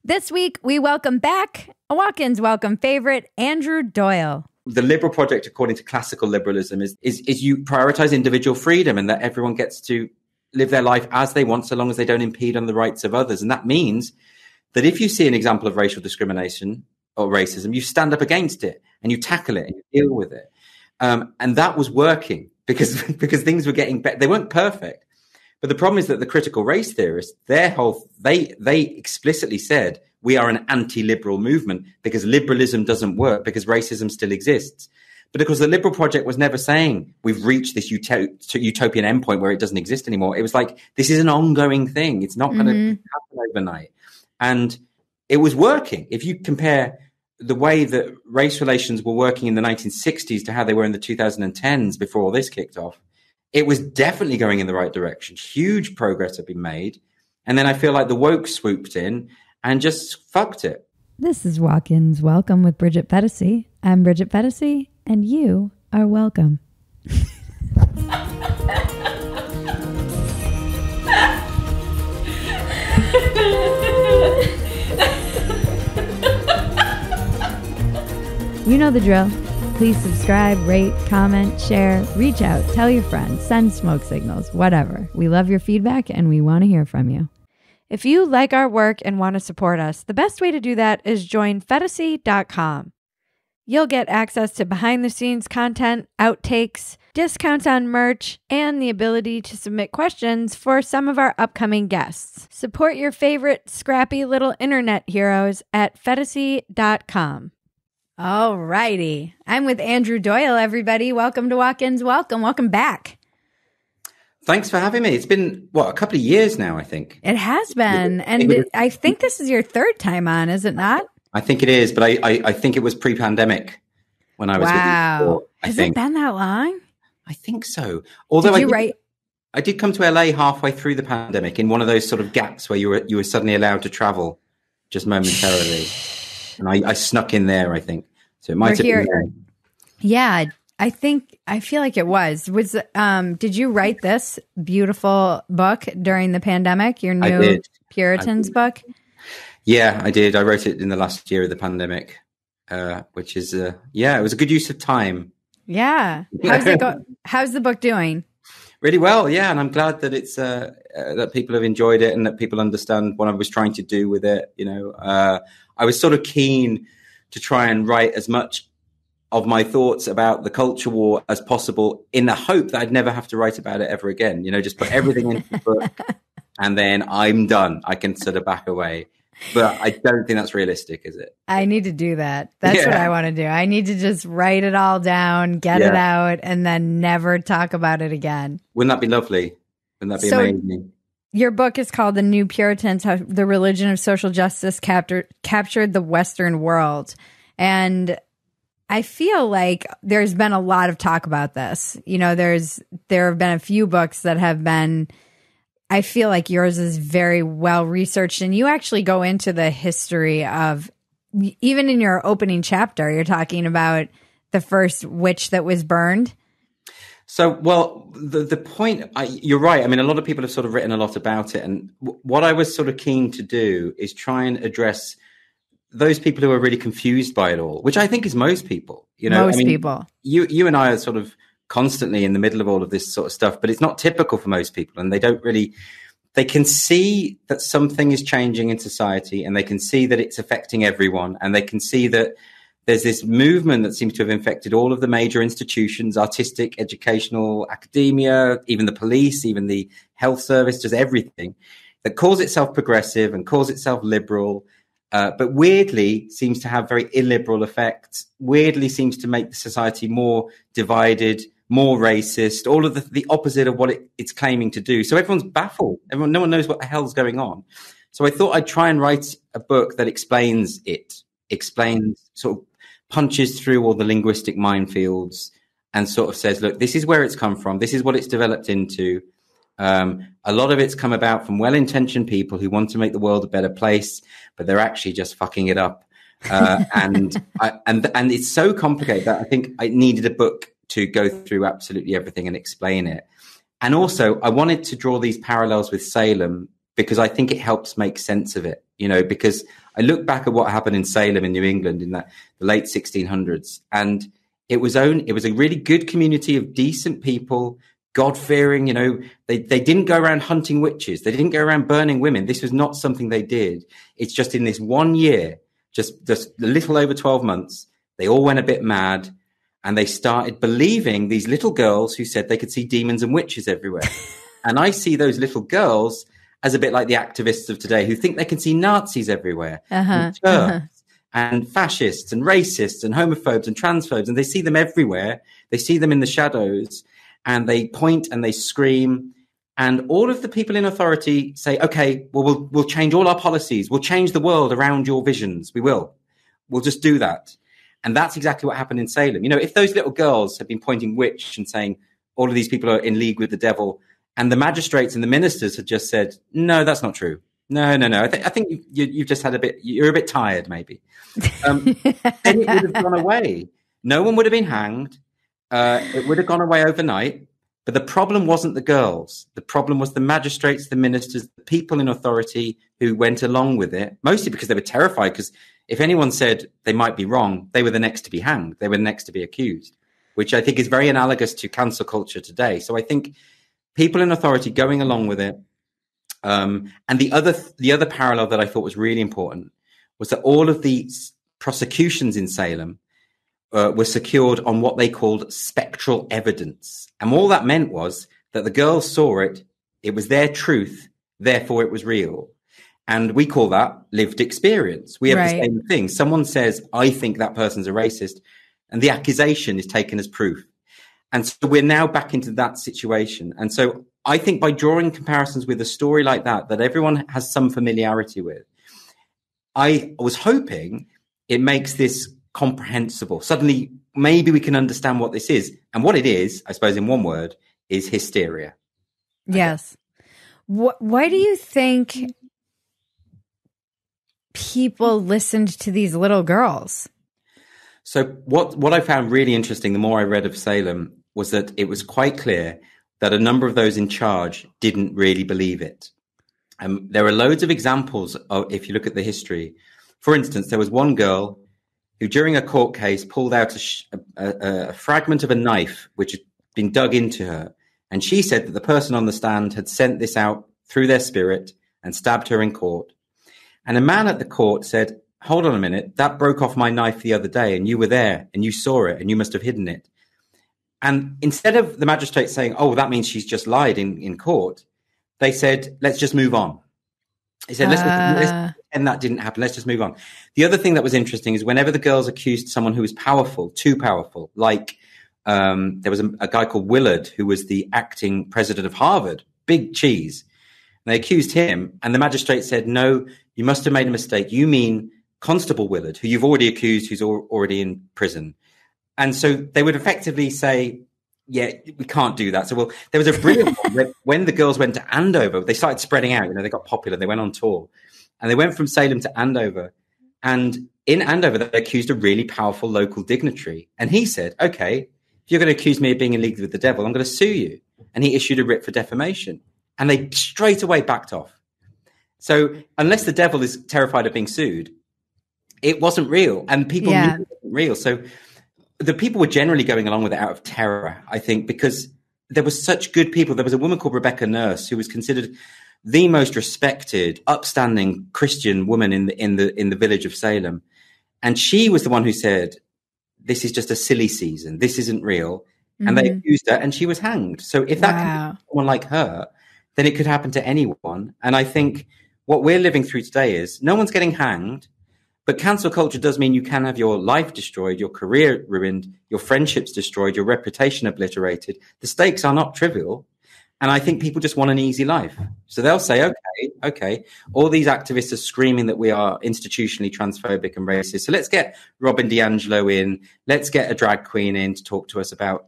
This week, we welcome back a Watkins Welcome favorite, Andrew Doyle. The liberal project, according to classical liberalism, is you prioritize individual freedom and that everyone gets to live their life as they want, so long as they don't impede on the rights of others. And that means that if you see an example of racial discrimination or racism, you stand up against it and you tackle it and you deal with it. And that was working because things were getting better. They weren't perfect. But the problem is that the critical race theorists, they explicitly said, we are an anti-liberal movement because liberalism doesn't work, because racism still exists. But because the liberal project was never saying we've reached this utopian endpoint where it doesn't exist anymore. It was like, this is an ongoing thing. It's not going to happen overnight. And it was working. If you compare the way that race relations were working in the 1960s to how they were in the 2010s before all this kicked off, it was definitely going in the right direction. Huge progress had been made. And then I feel like the woke swooped in and just fucked it. This is Watkins Welcome with Bridget Phetasy. I'm Bridget Phetasy, and you are welcome. You know the drill. Please subscribe, rate, comment, share, reach out, tell your friends, send smoke signals, whatever. We love your feedback and we want to hear from you. If you like our work and want to support us, the best way to do that is join Phetasy.com. You'll get access to behind-the-scenes content, outtakes, discounts on merch, and the ability to submit questions for some of our upcoming guests. Support your favorite scrappy little internet heroes at Phetasy.com. All righty. I'm with Andrew Doyle, everybody. Welcome to Watkins Welcome. Welcome back. Thanks for having me. It's been, a couple of years now, I think. It has been. And I think this is your third time on, is it not? I think it is, but I think it was pre-pandemic when I was with you before, Has it been that long? I think so. Although I did come to LA halfway through the pandemic in one of those sort of gaps where you were suddenly allowed to travel just momentarily. And I snuck in there, I think. So it might have been there. Yeah, I feel like it was. Did you write this beautiful book during the pandemic? Your new Puritans book? Yeah, I did. I wrote it in the last year of the pandemic, which is, it was a good use of time. Yeah. How's it go? How's the book doing? Really well, yeah. And I'm glad that it's that people have enjoyed it and that people understand what I was trying to do with it. You know, I was sort of keen to try and write as much of my thoughts about the culture war as possible in the hope that I'd never have to write about it ever again. You know, just put everything into the book and then I'm done. I can sort of back away. But I don't think that's realistic, is it? I need to do that. That's what I want to do. I need to just write it all down, get it out, and then never talk about it again. Wouldn't that be lovely? Wouldn't that be amazing? Your book is called The New Puritans, How the Religion of Social Justice Captured the Western World. And I feel like there's been a lot of talk about this. You know, there have been a few books that have been, I feel like yours is very well researched, and you actually go into the history of, even in your opening chapter, you're talking about the first witch that was burned. So, the point, you're right. I mean, a lot of people have sort of written a lot about it. And what I was sort of keen to do is try and address those people who are really confused by it all, which I think is most people. You know, people. You and I are sort of constantly in the middle of all of this sort of stuff, but it's not typical for most people. And they can see that something is changing in society, and they can see that it's affecting everyone. And they can see that there's this movement that seems to have infected all of the major institutions, artistic, educational, academia, even the police, even the health service, just everything, that calls itself progressive and calls itself liberal, but weirdly seems to have very illiberal effects, weirdly seems to make the society more divided, more racist, all of the opposite of what it's claiming to do. So everyone's baffled. No one knows what the hell's going on. So I thought I'd try and write a book that explains sort of punches through all the linguistic minefields and sort of says, look, this is where it's come from. This is what it's developed into. A lot of it's come about from well-intentioned people who want to make the world a better place, but they're actually just fucking it up. And it's so complicated that I think I needed a book to go through absolutely everything and explain it. And also, I wanted to draw these parallels with Salem because I think it helps make sense of it, because I look back at what happened in Salem in New England in the late 1600s, and it was a really good community of decent people, God-fearing, they didn't go around hunting witches. They didn't go around burning women. This was not something they did. It's just in this 1 year, just a little over 12 months, they all went a bit mad, and they started believing these little girls who said they could see demons and witches everywhere. And I see those little girls as a bit like the activists of today who think they can see Nazis everywhere, and Turks, and fascists and racists and homophobes and transphobes. And they see them everywhere. They see them in the shadows, and they point and they scream. And all of the people in authority say, okay, well, we'll change all our policies. We'll change the world around your visions. We'll just do that. And that's exactly what happened in Salem. If those little girls had been pointing witch and saying all of these people are in league with the devil, and the magistrates and the ministers had just said, no, that's not true. No. I think you've just had you're a bit tired, maybe. Then it would have gone away. No one would have been hanged. It would have gone away overnight. But the problem wasn't the girls. The problem was the magistrates, the ministers, the people in authority who went along with it, mostly because they were terrified, because if anyone said they might be wrong, they were the next to be hanged. They were the next to be accused, which I think is very analogous to cancel culture today. So I think people in authority going along with it. And the other parallel that I thought was really important was that all of the prosecutions in Salem were secured on what they called spectral evidence. And all that meant was that the girls saw it, it was their truth, therefore it was real. And we call that lived experience. We have the same thing. Someone says, I think that person's a racist, and the accusation is taken as proof. And so we're now back into that situation. And so I think by drawing comparisons with a story like that everyone has some familiarity with, I was hoping it makes this comprehensible. Suddenly, maybe we can understand what this is. And what it is, I suppose, in one word, is hysteria. Yes. Why do you think people listened to these little girls? So what I found really interesting, the more I read of Salem, was that it was quite clear that a number of those in charge didn't really believe it. There are loads of examples of, if you look at the history. For instance, there was one girl who during a court case pulled out a fragment of a knife which had been dug into her. And she said that the person on the stand had sent this out through their spirit and stabbed her in court. And a man at the court said, hold on a minute, that broke off my knife the other day and you were there and you saw it and you must have hidden it. And instead of the magistrate saying, oh, that means she's just lied in court, they said, let's just move on. He said, let's pretend that didn't happen. Let's just move on. The other thing that was interesting is whenever the girls accused someone who was powerful, too powerful, like there was a guy called Willard, who was the acting president of Harvard, big cheese. And they accused him, and the magistrate said, no, you must have made a mistake. You mean Constable Willard, who you've already accused, who's already in prison. And so they would effectively say, yeah, we can't do that. So, well, there was a brilliant one when the girls went to Andover, they started spreading out, they got popular, they went on tour, and they went from Salem to Andover. And in Andover, they accused a really powerful local dignitary. And he said, okay, if you're going to accuse me of being in league with the devil, I'm going to sue you. And he issued a writ for defamation. And they straight away backed off. So unless the devil is terrified of being sued, it wasn't real. And people knew it wasn't real. So the people were generally going along with it out of terror, I think, because there were such good people. There was a woman called Rebecca Nurse who was considered the most respected, upstanding Christian woman in the village of Salem. And she was the one who said, this is just a silly season. This isn't real. And they accused her and she was hanged. So if that can happen to someone like her, then it could happen to anyone. And I think what we're living through today is no one's getting hanged, but cancel culture does mean you can have your life destroyed, your career ruined, your friendships destroyed, your reputation obliterated. The stakes are not trivial. And I think people just want an easy life. So they'll say, okay, all these activists are screaming that we are institutionally transphobic and racist. So let's get Robin DiAngelo in. Let's get a drag queen in to talk to us about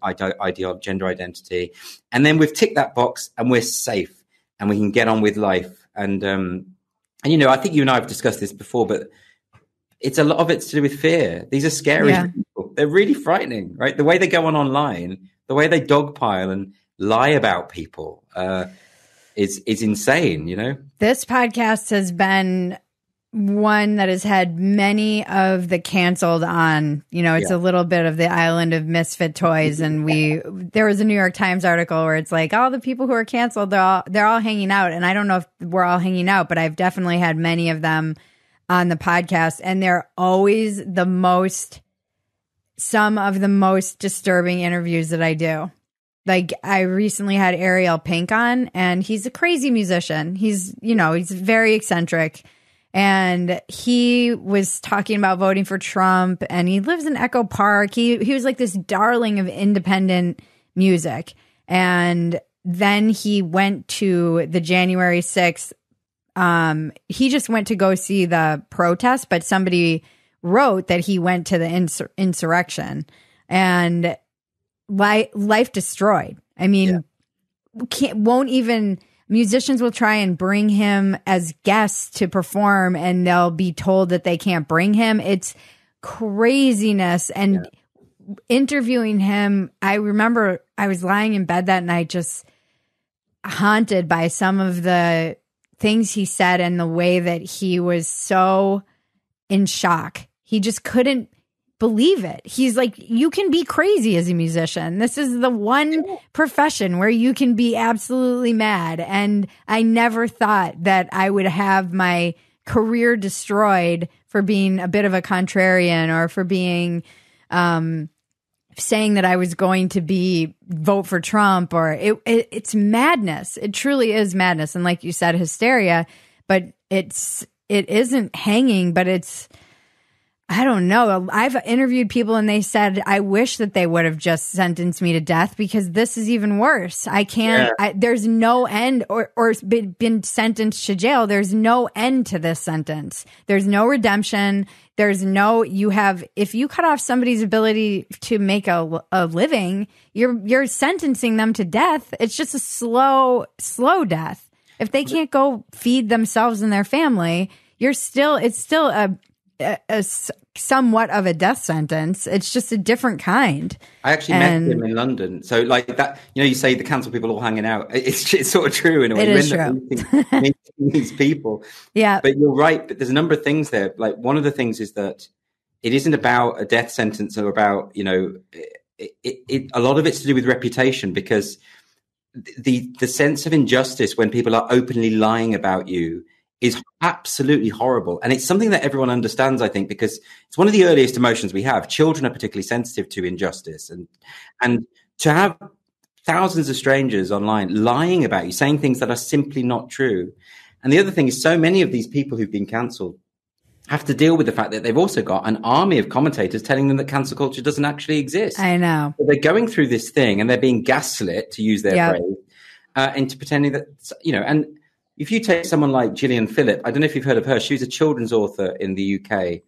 gender identity. And then we've ticked that box and we're safe and we can get on with life. And I think you and I have discussed this before, but it's a lot of it's to do with fear. These are scary people. They're really frightening, right? The way they go on online, the way they dogpile and lie about people. is insane, you know? This podcast has been one that has had many of the canceled on, it's a little bit of the island of misfit toys. And there was a New York Times article where it's like all the people who are canceled, they're all hanging out. And I don't know if we're all hanging out, but I've definitely had many of them on the podcast. And they're always some of the most disturbing interviews that I do. Like I recently had Ariel Pink on, and he's a crazy musician. He's very eccentric. And he was talking about voting for Trump, and he lives in Echo Park. He was like this darling of independent music. And then he went to the January 6th. He just went to go see the protest, but somebody wrote that he went to the insurrection, and life destroyed. I mean, musicians will try and bring him as guests to perform, and they'll be told that they can't bring him. It's craziness. And interviewing him, I remember I was lying in bed that night, just haunted by some of the things he said and the way that he was so in shock. He just couldn't believe it. He's like, you can be crazy as a musician. This is the one profession where you can be absolutely mad. And I never thought that I would have my career destroyed for being a bit of a contrarian, or for being saying that I was going to vote for Trump, or it's madness. It truly is madness. And like you said, hysteria, but it isn't hanging, but it's, I don't know. I've interviewed people and they said, I wish that they would have just sentenced me to death, because this is even worse. I can't, there's no end, or been sentenced to jail. There's no end to this sentence. There's no redemption. There's no, if you cut off somebody's ability to make a living, you're sentencing them to death. It's just a slow death. If they can't go feed themselves and their family, it's still a somewhat of a death sentence. It's just a different kind. I actually met him in London. So like that, you say the cancel people all hanging out. It's sort of true in a way. It is true. Meeting these people. Yeah. But you're right. But there's a number of things there. Like one of the things is that it isn't about a death sentence, or about, a lot of it's to do with reputation, because the sense of injustice when people are openly lying about you is absolutely horrible. And it's something that everyone understands, I think, because it's one of the earliest emotions we have. Children are particularly sensitive to injustice, and to have thousands of strangers online lying about you, saying things that are simply not true. And the other thing is, so many of these people who've been cancelled have to deal with the fact that they've also got an army of commentators telling them that cancel culture doesn't actually exist. I know. So they're going through this thing, and they're being gaslit, to use their phrase, into pretending that, and if you take someone like Gillian Phillip, I don't know if you've heard of her. She was a children's author in the UK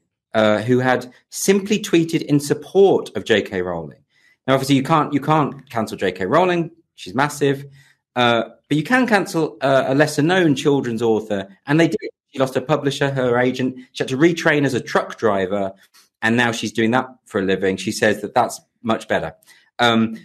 who had simply tweeted in support of J.K. Rowling. Now, obviously, you can't cancel J.K. Rowling. She's massive. But you can cancel a lesser-known children's author. And they did. She lost her publisher, her agent. She had to retrain as a truck driver. And now she's doing that for a living. She says that that's much better. But,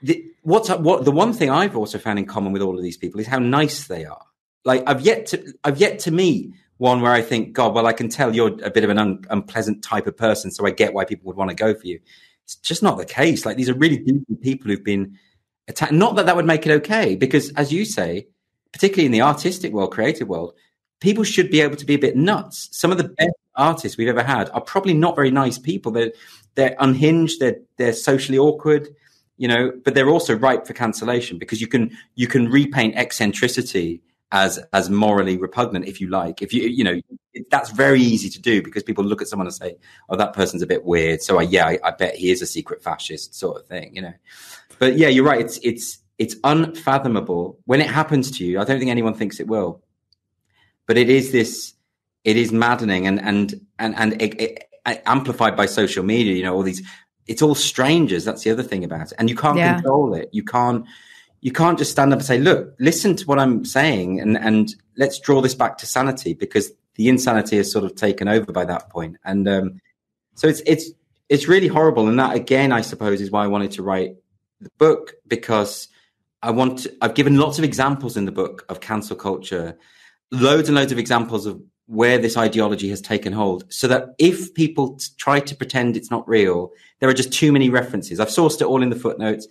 the one thing I've also found in common with all of these people is how nice they are. Like I've yet to meet one where I think, God, well, I can tell you're a bit of an unpleasant type of person, so I get why people would want to go for you. It's just not the case. Like these are really decent people who've been attacked. Not that would make it okay, because as you say, particularly in the artistic world, creative world, people should be able to be a bit nuts. Some of the best artists we've ever had are probably not very nice people. They're unhinged. They're socially awkward. But they're also ripe for cancellation, because you can repaint eccentricity as morally repugnant if you like. That's very easy to do, because people look at someone and say, "Oh, that person's a bit weird." So I bet he is a secret fascist sort of thing. But yeah, you're right. It's unfathomable when it happens to you. I don't think anyone thinks it will, but it is maddening and amplified by social media. All these. It's all strangers. That's the other thing about it. And you can't control it. You can't just stand up and say, look, listen to what I'm saying and let's draw this back to sanity, because the insanity is sort of taken over by that point. And so it's really horrible. And that, again, I suppose, is why I wanted to write the book, because I've given lots of examples in the book of cancel culture, loads and loads of examples of where this ideology has taken hold, so that if people try to pretend it's not real, there are just too many references. I've sourced it all in the footnotes.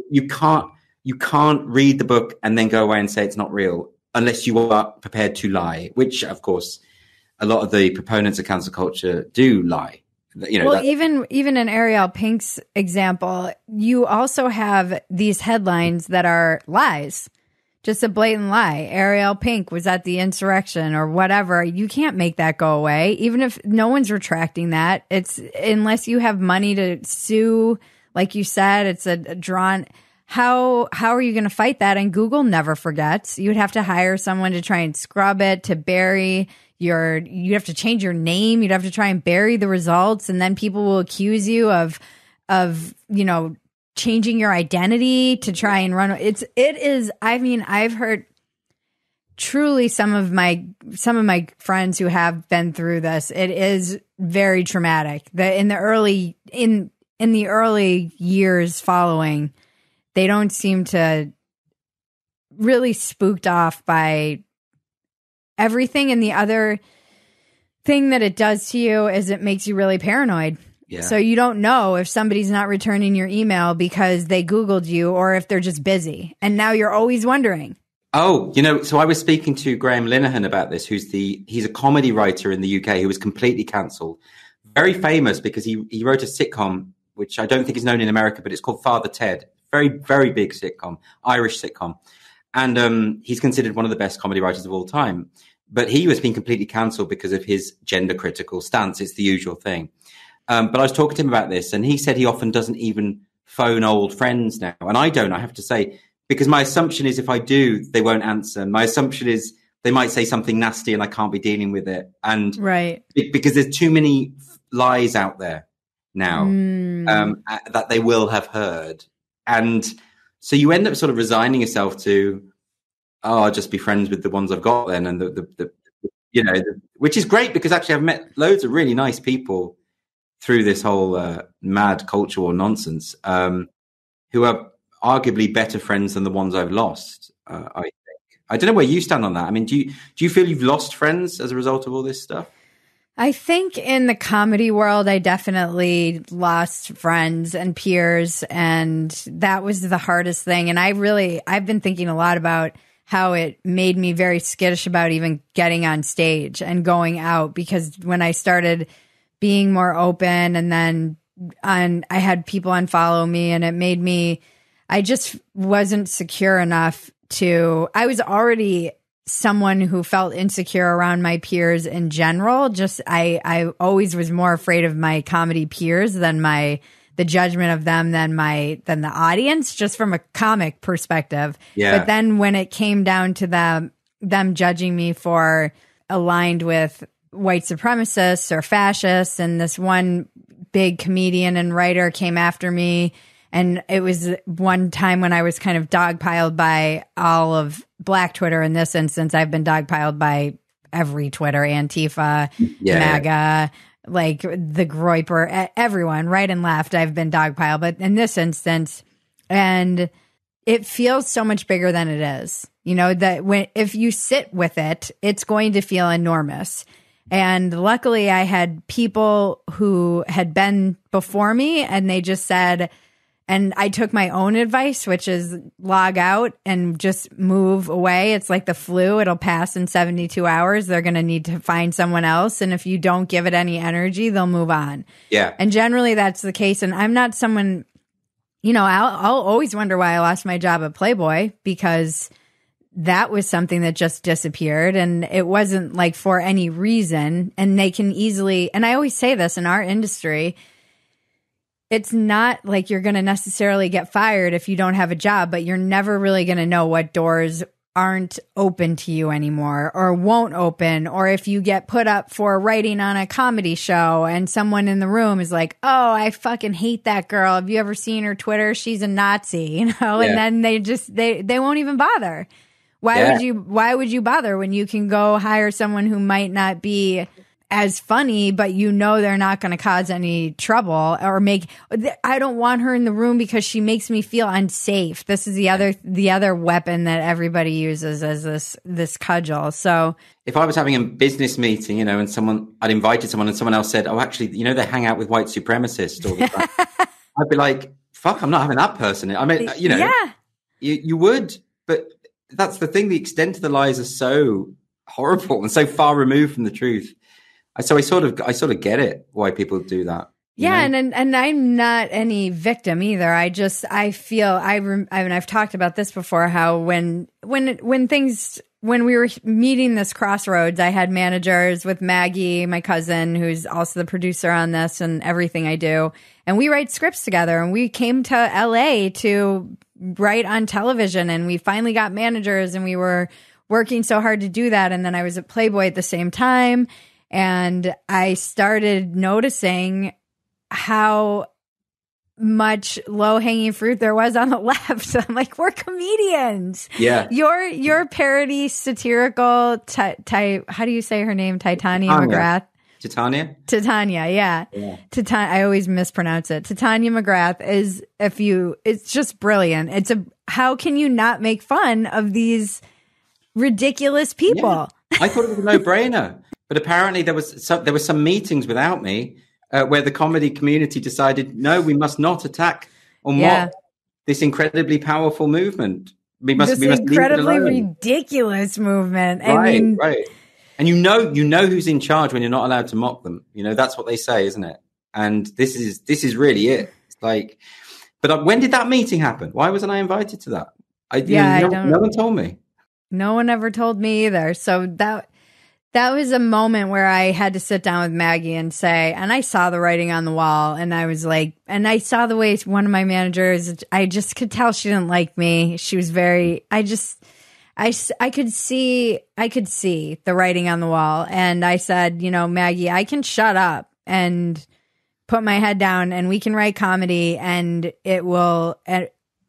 You can't read the book and then go away and say it's not real unless you are prepared to lie, which of course a lot of the proponents of cancel culture do lie. You know, well, even in Ariel Pink's example, you also have these headlines that are lies, just a blatant lie. Ariel Pink was at the insurrection or whatever. You can't make that go away, even if no one's retracting that. It's unless you have money to sue, like you said. It's a drawn. How are you going to fight that? And Google never forgets. You would have to hire someone to try and scrub it, to bury you'd have to change your name. You'd have to try and bury the results. And then people will accuse you of, changing your identity to try and run. It is, I mean, I've heard truly some of my friends who have been through this. It is very traumatic. In the early years following, they don't seem to really spooked off by everything. And the other thing that it does to you is it makes you really paranoid. Yeah. So you don't know if somebody's not returning your email because they Googled you or if they're just busy. And now you're always wondering. Oh, so I was speaking to Graham Linehan about this, he's a comedy writer in the UK who was completely cancelled. Very famous because he wrote a sitcom, which I don't think is known in America, but it's called Father Ted. Very, very big sitcom, Irish sitcom. And he's considered one of the best comedy writers of all time. But he was being completely cancelled because of his gender critical stance. It's the usual thing. But I was talking to him about this, and he said he often doesn't even phone old friends now. And I don't, I have to say, because my assumption is if I do, they won't answer. My assumption is they might say something nasty and I can't be dealing with it. And right. Because there's too many lies out there now that they will have heard. And so you end up sort of resigning yourself to, I'll just be friends with the ones I've got then. And which is great because actually I've met loads of really nice people through this whole mad culture war nonsense who are arguably better friends than the ones I've lost, I think. I don't know where you stand on that. I mean, do you feel you've lost friends as a result of all this stuff? I think in the comedy world, I definitely lost friends and peers, and that was the hardest thing. And I've been thinking a lot about how it made me very skittish about even getting on stage and going out, because when I started being more open and then I had people unfollow me, and it made me, I just wasn't secure enough I was already someone who felt insecure around my peers in general. Just I always was more afraid of my comedy peers than the judgment of them than the audience, just from a comic perspective. Yeah. But then when it came down to them judging me for aligned with white supremacists or fascists, and this one big comedian and writer came after me. And it was one time when I was kind of dogpiled by all of Black Twitter. In this instance, I've been dogpiled by every Twitter, Antifa, MAGA, like the Groyper, everyone, right and left. I've been dogpiled. But in this instance, and it feels so much bigger than it is. That if you sit with it, it's going to feel enormous. And luckily, I had people who had been before me, and they just said, and I took my own advice, which is log out and just move away. It's like the flu. It'll pass in 72 hours. They're going to need to find someone else. And if you don't give it any energy, they'll move on. Yeah. And generally that's the case. And I'm not someone, I'll always wonder why I lost my job at Playboy, because that was something that just disappeared, and it wasn't like for any reason. And they can easily, and I always say this in our industry, it's not like you're going to necessarily get fired if you don't have a job, but you're never really going to know what doors aren't open to you anymore or won't open. Or if you get put up for writing on a comedy show and someone in the room is like, oh, I fucking hate that girl. Have you ever seen her Twitter? She's a Nazi, Yeah. And then they won't even bother. Why would you bother when you can go hire someone who might not be as funny, but you know they're not going to cause any trouble or I don't want her in the room because she makes me feel unsafe. This is the other weapon that everybody uses as this cudgel. So if I was having a business meeting, and I'd invited someone and someone else said, oh, actually, they hang out with white supremacists all the time. I'd be like, fuck, I'm not having that person. I mean, you would, but that's the thing. The extent of the lies are so horrible and so far removed from the truth. So I sort of get it why people do that. Yeah, and I'm not any victim either. I feel I've talked about this before. How when we were meeting this crossroads, I had managers with Maggie, my cousin, who's also the producer on this and everything I do, and we write scripts together. And we came to LA to write on television, and we finally got managers, and we were working so hard to do that. And then I was at Playboy at the same time. And I started noticing how much low-hanging fruit there was on the left. I'm like, we're comedians. Yeah. Your parody satirical, how do you say her name? Titania McGrath? Titania, yeah. I always mispronounce it. Titania McGrath it's just brilliant. How can you not make fun of these ridiculous people? Yeah. I thought it was a no-brainer. But apparently there were some meetings without me where the comedy community decided, no, we must not attack or mock this incredibly powerful movement. We must incredibly ridiculous movement. Right. And you know who's in charge when you're not allowed to mock them. That's what they say, isn't it? And this is really it. It's like, but when did that meeting happen? Why wasn't I invited to that? No one told me. No one ever told me either. So that was a moment where I had to sit down with Maggie and say, and I saw the writing on the wall, and I was like, and I saw the way one of my managers, I just could tell she didn't like me. She was I could see the writing on the wall. And I said, Maggie, I can shut up and put my head down, and we can write comedy, and it will,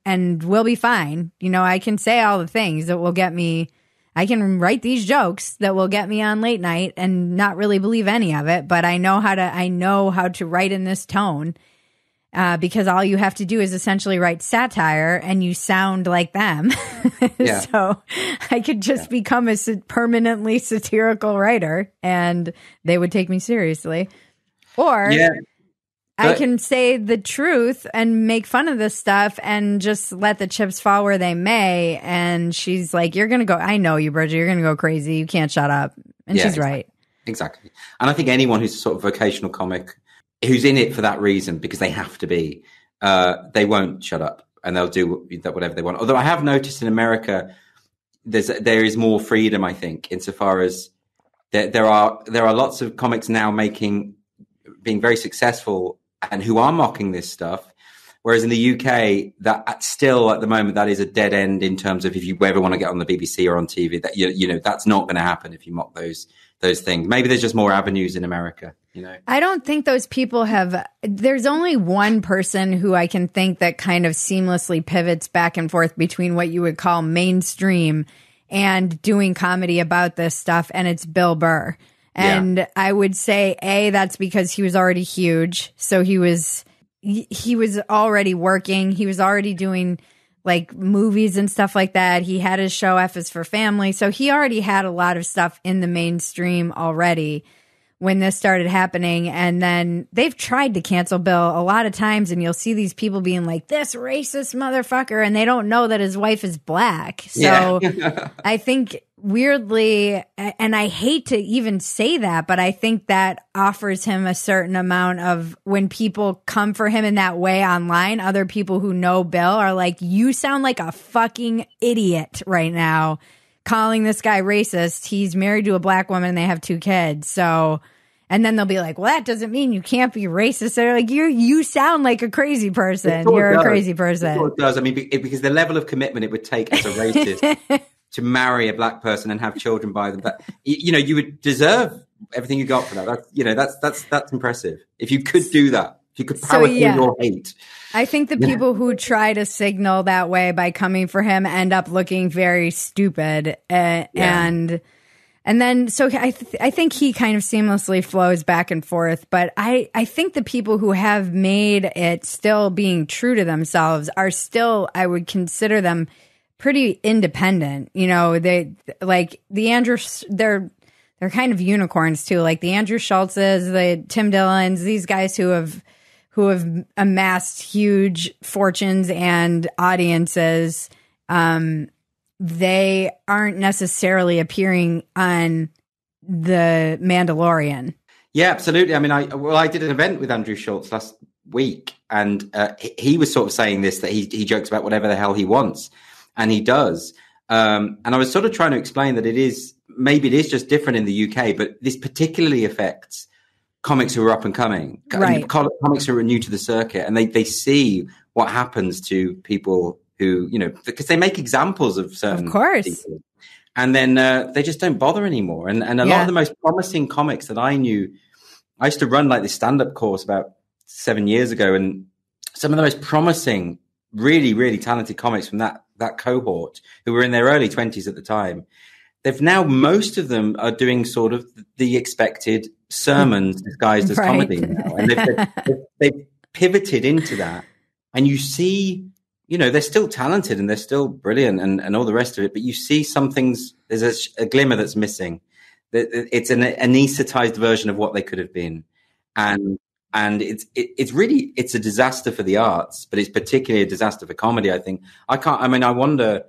and we'll be fine. I can say all the things that will get me. I can write these jokes that will get me on late night and not really believe any of it, but I know how to write in this tone because all you have to do is essentially write satire and you sound like them. Yeah. So I could just become a permanently satirical writer and they would take me seriously. Or I can say the truth and make fun of this stuff and just let the chips fall where they may. And she's like, I know you, Bridget, you're going to go crazy. You can't shut up. And she's right. Exactly. And I think anyone who's a sort of vocational comic who's in it for that reason, because they have to be, they won't shut up and they'll do whatever they want. Although I have noticed in America, there is more freedom, I think, insofar as there are lots of comics now being very successful and who are mocking this stuff. Whereas in the UK, that still at the moment, that is a dead end in terms of if you ever want to get on the BBC or on TV, that that's not going to happen if you mock those things. Maybe there's just more avenues in America, I don't think those people there's only one person who I can think that kind of seamlessly pivots back and forth between what you would call mainstream and doing comedy about this stuff. And it's Bill Burr. And I would say, that's because he was already huge. So he was already working. He was already doing like movies and stuff like that. He had his show F is for Family. So he already had a lot of stuff in the mainstream already when this started happening. And then they've tried to cancel Bill a lot of times. And you'll see these people being like, this racist motherfucker. And they don't know that his wife is black. So I think weirdly, and I hate to even say that, but I think that offers him a certain amount of, when people come for him in that way online, other people who know Bill are like, you sound like a fucking idiot right now calling this guy racist. He's married to a black woman and they have 2 kids. So, and then they'll be like, well, that doesn't mean you can't be racist. They're like, you sound like a crazy person. You're a crazy person. It does. I mean, because the level of commitment it would take as a racist to marry a black person and have children by them, that you would deserve everything you got for that. That's impressive. If you could do that, if you could power through your hate. I think the people who try to signal that way by coming for him end up looking very stupid, and And then, so I think he kind of seamlessly flows back and forth. But I think the people who have made it still being true to themselves are still, I would consider them pretty independent. You know, they like the Andrews, they're kind of unicorns too. Like the Andrew Schultzes, the Tim Dillons, these guys who have amassed huge fortunes and audiences. They aren't necessarily appearing on The Mandalorian. Yeah, absolutely. I mean, I did an event with Andrew Schultz last week, and he was sort of saying this, that he jokes about whatever the hell he wants, and he does. And I was sort of trying to explain that maybe it is just different in the UK, but this particularly affects comics who are up and coming, right. Comics who are new to the circuit, and they see what happens to people who, you know, because they make examples of certain people, and then they just don't bother anymore. And a lot of the most promising comics that I knew, I used to run like this stand-up course about 7 years ago, and some of the most promising, really, really talented comics from that cohort, who were in their early 20s at the time, they've now, most of them are doing sort of the expected sermons disguised as comedy now. And they've pivoted into that. And you see, you know, they're still talented and they're still brilliant and all the rest of it, but you see some things, there's a glimmer that's missing. It's an anesthetized version of what they could have been. And it's really, it's a disaster for the arts, but it's particularly a disaster for comedy, I think. I wonder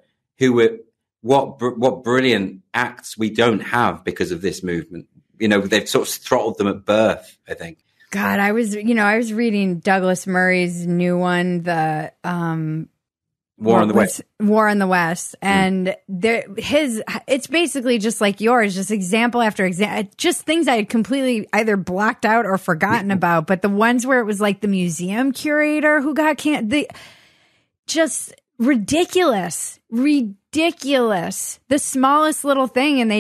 what brilliant acts we don't have because of this movement. You know, they've sort of throttled them at birth, I think. God, I was reading Douglas Murray's new one, the War in the West, and it's basically just like yours, just example after example, just things I had completely either blocked out or forgotten about. But the ones where it was like the museum curator who got just ridiculous. The smallest little thing, and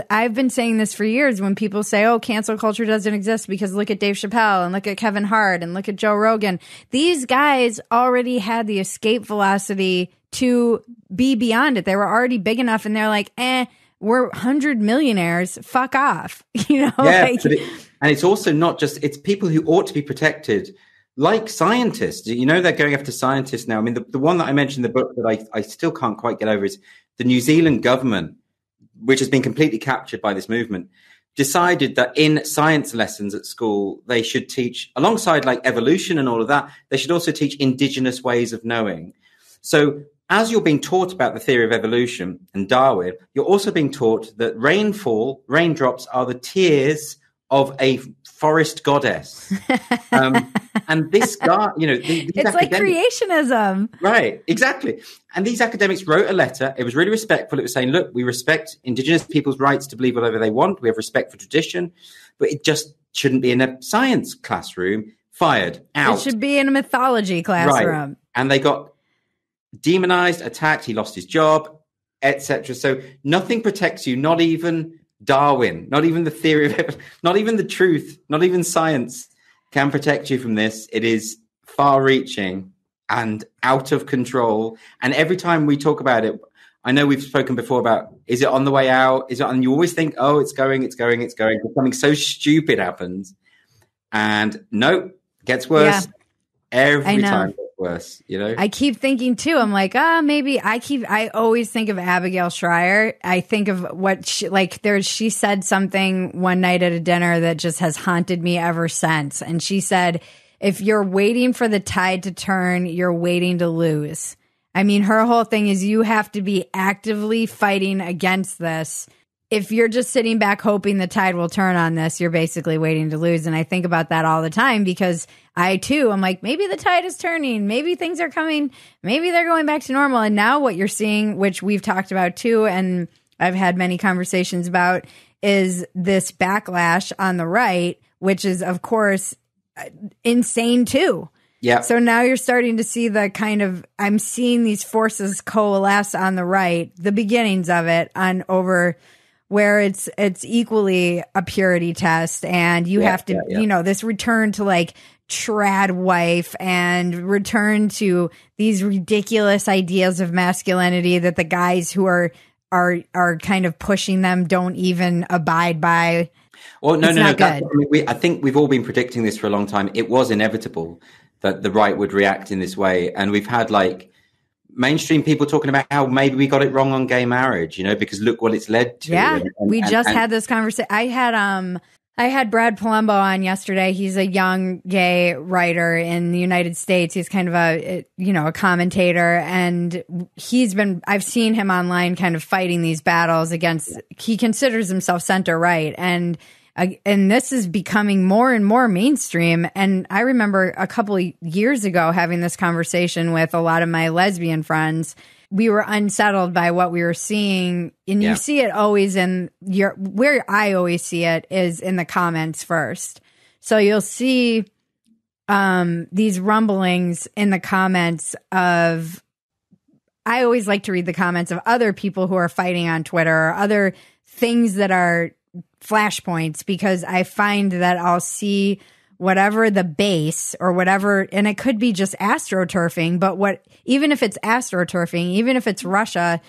I've been saying this for years when people say, oh, cancel culture doesn't exist because look at Dave Chappelle and look at Kevin Hart and look at Joe Rogan. These guys already had the escape velocity to be beyond it. They were already big enough, and they're like, we're 100 millionaires. Fuck off. You know? Yeah, and it's also not just, it's people who ought to be protected, like scientists. You know, they're going after scientists now. I mean, the one that I mentioned in the book that I still can't quite get over is the New Zealand government, which has been completely captured by this movement, decided that in science lessons at school, they should teach, alongside like evolution and all of that, they should also teach indigenous ways of knowing. So as you're being taught about the theory of evolution and Darwin, you're also being taught that raindrops are the tears of a forest goddess. And this guy, you know, it's like creationism. Right, exactly. And these academics wrote a letter. It was really respectful. It was saying, look, we respect indigenous people's rights to believe whatever they want. We have respect for tradition, but it just shouldn't be in a science classroom. Fired, out. It should be in a mythology classroom. Right. And they got demonized, attacked. He lost his job, etc. So nothing protects you, not even Darwin, not even the theory of it, not even the truth, not even science can protect you from this. It is far-reaching and out of control. And every time we talk about it, I know we've spoken before about, is it on the way out? And you always think, oh, it's going. Something so stupid happens. And no, it gets worse. Yeah. Every time it gets worse, you know? I keep thinking too, I'm like, maybe I always think of Abigail Schreier. I think of what she said something one night at a dinner that just has haunted me ever since. And she said, if you're waiting for the tide to turn, you're waiting to lose. I mean, her whole thing is you have to be actively fighting against this. If you're just sitting back hoping the tide will turn on this, you're basically waiting to lose. And I think about that all the time because I'm like, maybe the tide is turning. Maybe things are coming. Maybe they're going back to normal. And now what you're seeing, which we've talked about too, and I've had many conversations about, is this backlash on the right, which is, of course, insane too. Yeah. So now you're starting to see I'm seeing these forces coalesce on the right, the beginnings of it over where it's equally a purity test, and you have to, you know, this return to like trad wife and return to these ridiculous ideas of masculinity that the guys who are are kind of pushing them don't even abide by. Well, no. Good. I think we've all been predicting this for a long time. It was inevitable that the right would react in this way. And we've had like mainstream people talking about how maybe we got it wrong on gay marriage, because look what it's led to. Yeah, we just had this conversation. I had Brad Palumbo on yesterday. He's a young gay writer in the United States. He's kind of a commentator, and I've seen him online kind of fighting these battles against, he considers himself center right. And this is becoming more and more mainstream. And I remember a couple of years ago having this conversation with a lot of my lesbian friends. We were unsettled by what we were seeing. And you see it always where I always see it is in the comments first. So you'll see these rumblings in the comments of, I always like to read the comments of other people who are fighting on Twitter or other things that are flashpoints, because I find that I'll see whatever the base or whatever, and it could be just astroturfing, but even if it's astroturfing, even if it's Russia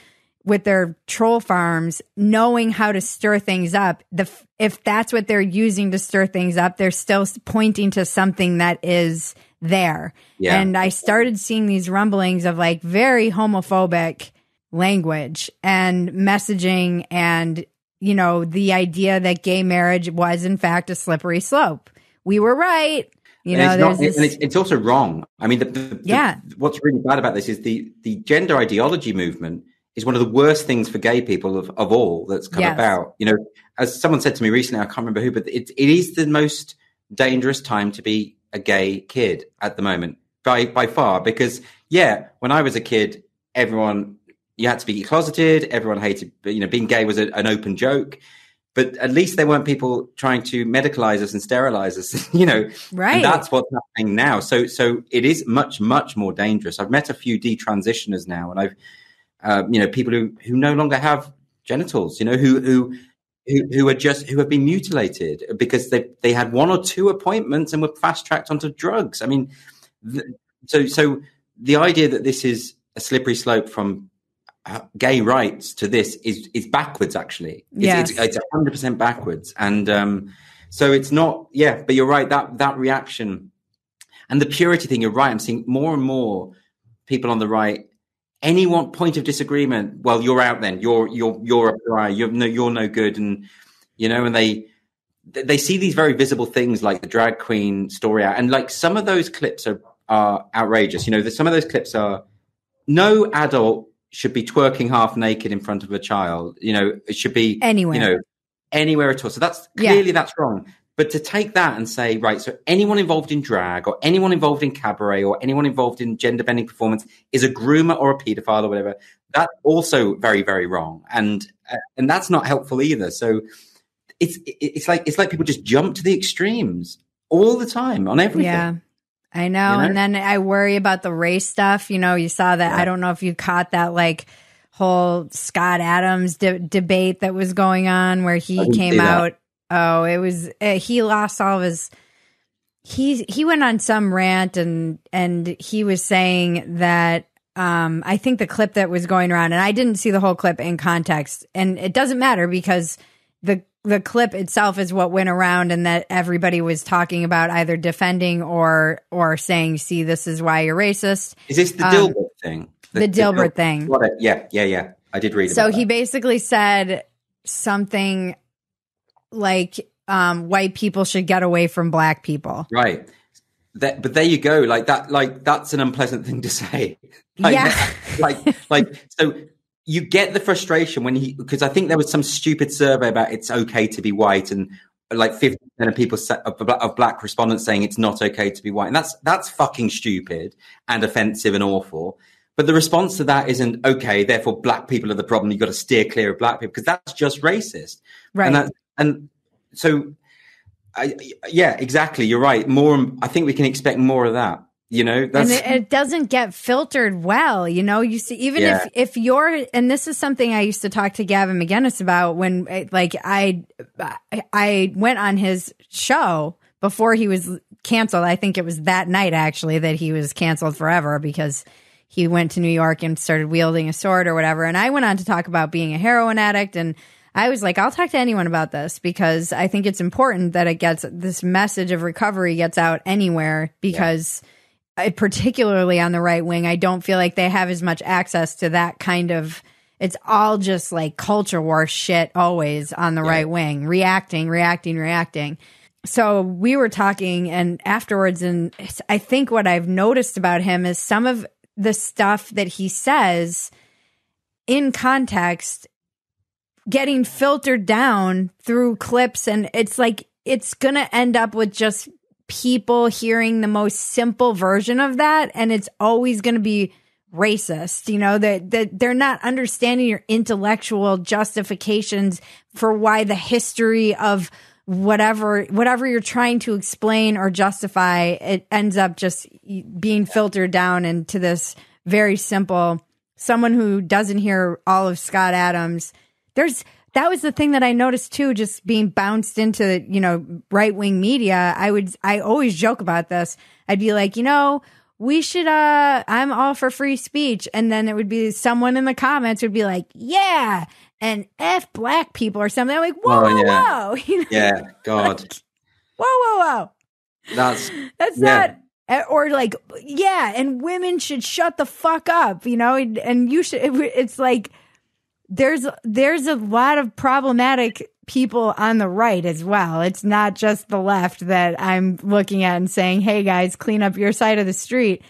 with their troll farms, knowing how to stir things up, if that's what they're using to stir things up, they're still pointing to something that is there. Yeah. And I started seeing these rumblings of like very homophobic language and messaging, and the idea that gay marriage was in fact a slippery slope. We were right. It's also wrong. I mean, what's really bad about this is the gender ideology movement is one of the worst things for gay people of all that's come about. As someone said to me recently, I can't remember who, but it is the most dangerous time to be a gay kid at the moment by far. Because when I was a kid, you had to be closeted. Everyone hated, being gay was an open joke. But at least there weren't people trying to medicalize us and sterilize us, Right. And that's what's happening now. So it is much, much more dangerous. I've met a few detransitioners now, and I've, people who no longer have genitals, who have been mutilated because they had one or two appointments and were fast tracked onto drugs. I mean, so the idea that this is a slippery slope from gay rights to this is backwards. Actually, it's 100% backwards, and so it's not. Yeah, but you're right. That reaction and the purity thing. You're right. I'm seeing more and more people on the right. Any one point of disagreement, well, you're out. Then you're a pariah. You're no good, and and they see these very visible things like the drag queen story out, and like some of those clips are outrageous. Some of those clips are no adult should be twerking half naked in front of a child. It should be anywhere, anywhere at all. So that's clearly that's wrong. But to take that and say, right, so anyone involved in drag or anyone involved in cabaret or anyone involved in gender bending performance is a groomer or a pedophile or whatever, that's also very, very wrong. And that's not helpful either. So it's like people just jump to the extremes all the time on everything. Yeah. I know. And then I worry about the race stuff. You saw that. Yeah. I don't know if you caught that like whole Scott Adams debate that was going on where he came out. Oh, it was, he lost all of his, he went on some rant and he was saying that, I think the clip that was going around, and I didn't see the whole clip in context, and it doesn't matter because the clip itself is what went around, and that everybody was talking about either defending or saying, see, this is why you're racist. Is this the Dilbert thing? The Dilbert thing. Yeah. I did read about that. So he basically said something like white people should get away from black people. Right. But there you go. Like that's an unpleasant thing to say. So you get the frustration because I think there was some stupid survey about it's okay to be white, and like 50% of people of black respondents saying it's not okay to be white, and that's fucking stupid and offensive and awful. But the response to that isn't okay. Therefore, black people are the problem. You've got to steer clear of black people because that's just racist, right? And so, exactly. You're right. I think we can expect more of that. And it doesn't get filtered well. You see, even if you're, and this is something I used to talk to Gavin McGinnis about when, I went on his show before he was canceled. I think it was that night actually that he was canceled forever because he went to New York and started wielding a sword or whatever. And I went on to talk about being a heroin addict. And I was like, I'll talk to anyone about this because I think it's important that this message of recovery gets out anywhere, because particularly on the right wing, I don't feel like they have as much access to that kind of, it's all just like culture war shit always on the right wing, reacting. So we were talking and afterwards, and I think what I've noticed about him is some of the stuff that he says in context getting filtered down through clips, and it's like it's gonna end up with just people hearing the most simple version of that, and it's always gonna be racist. You know, that they're not understanding your intellectual justifications for why the history of whatever you're trying to explain or justify, it ends up just being filtered down into this very simple, someone who doesn't hear all of Scott Adams. That was the thing that I noticed too, just being bounced into, you know, right-wing media. I always joke about this. I'd be like, you know, we should, I'm all for free speech. And then it would be someone in the comments would be like, yeah, and F black people or something. I'm like, whoa. You know? Yeah, God. Like, whoa. That's not, or like, yeah, and women should shut the fuck up, you know, and you should, it's like, there's a lot of problematic people on the right as well. It's not just the left that I'm looking at and saying, hey guys, clean up your side of the street.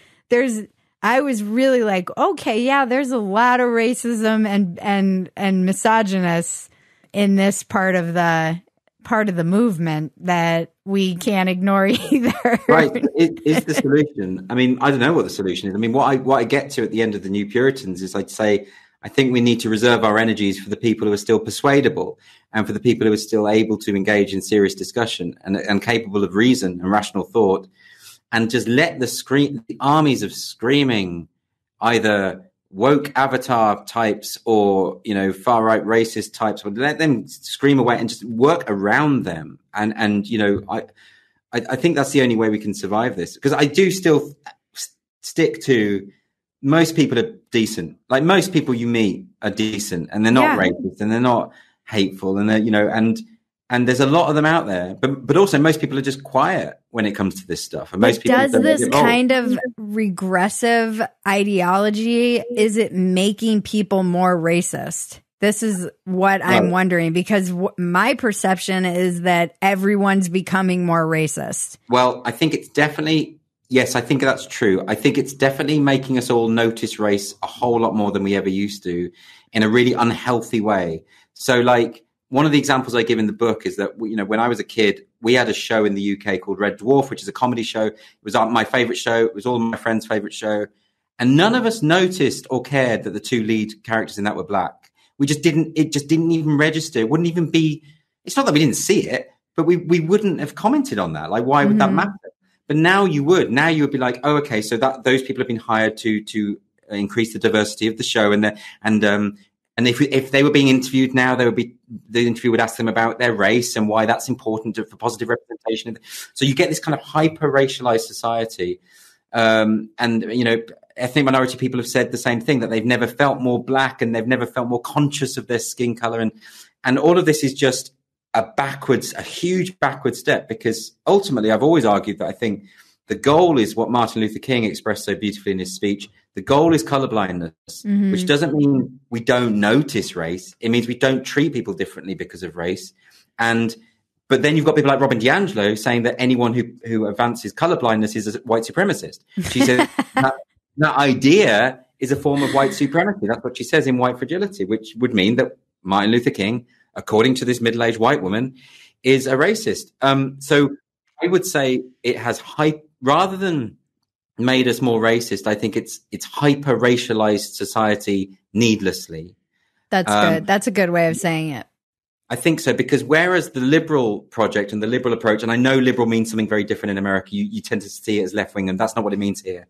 I was really like, okay, yeah, there's a lot of racism and misogynists in this part of the movement that we can't ignore either. Right. It is the solution. I mean, I don't know what the solution is. I mean, what I get to at the end of the New Puritans is I'd say, I think we need to reserve our energies for the people who are still persuadable and for the people who are still able to engage in serious discussion and capable of reason and rational thought, and just let the armies of screaming, either woke avatar types or, you know, far right racist types, or let them scream away and just work around them. And you know, I think that's the only way we can survive this, because I do still stick to, most people are decent. Like most people you meet are decent, and they're not racist, and they're not hateful, and they're, you know, and there's a lot of them out there. But also most people are just quiet when it comes to this stuff. And most people does this kind of regressive ideology, is it making people more racist? This is what I'm wondering, because my perception is that everyone's becoming more racist. Well, I think it's definitely. Yes, I think that's true. I think it's definitely making us all notice race a whole lot more than we ever used to, in a really unhealthy way. So like one of the examples I give in the book is that, you know, when I was a kid, we had a show in the UK called Red Dwarf, which is a comedy show. It was my favorite show. It was all my friends' favorite show. And none of us noticed or cared that the two lead characters in that were black. It just didn't even register. It wouldn't even be, it's not that we didn't see it, but we wouldn't have commented on that. Like, why would that matter? But now you would. Now you would be like, oh, okay, so that those people have been hired to increase the diversity of the show, and if they were being interviewed now, the interview would ask them about their race and why that's important for positive representation. So you get this kind of hyper racialized society, and you know, ethnic minority people have said the same thing, that they've never felt more black and they've never felt more conscious of their skin color, and all of this is just a huge backward step, because ultimately I've always argued that I think the goal is what Martin Luther King expressed so beautifully in his speech. The goal is colorblindness, which doesn't mean we don't notice race. It means we don't treat people differently because of race. But then you've got people like Robin DiAngelo saying that anyone who advances colorblindness is a white supremacist. She says that idea is a form of white supremacy. That's what she says in White Fragility, which would mean that Martin Luther King, according to this middle-aged white woman, is a racist. So I would say it has rather than made us more racist, I think it's hyper-racialized society needlessly. That's good. That's a good way of saying it. I think so, because whereas the liberal project and the liberal approach, and I know liberal means something very different in America, you tend to see it as left-wing, and that's not what it means here.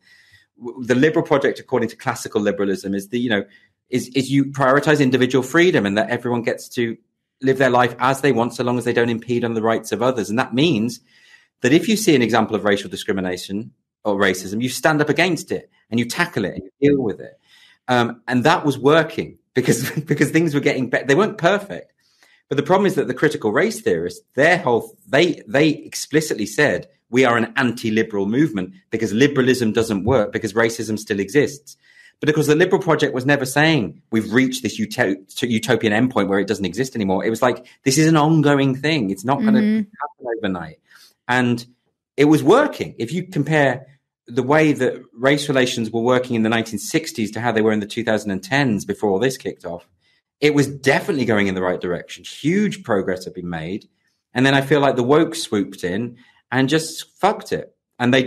The liberal project, according to classical liberalism, is you prioritize individual freedom, and that everyone gets to live their life as they want, so long as they don't impede on the rights of others. And that means that if you see an example of racial discrimination or racism, you stand up against it. and you tackle it and you deal with it. And that was working because things were getting better. They weren't perfect. But the problem is that the critical race theorists, they explicitly said, we are an anti-liberal movement because liberalism doesn't work, because racism still exists. But because the liberal project was never saying we've reached this utopian endpoint where it doesn't exist anymore. It was like, this is an ongoing thing. It's not going to happen overnight. And it was working. If you compare the way that race relations were working in the 1960s to how they were in the 2010s before all this kicked off, it was definitely going in the right direction. Huge progress had been made. And then I feel like the woke swooped in and just fucked it. And they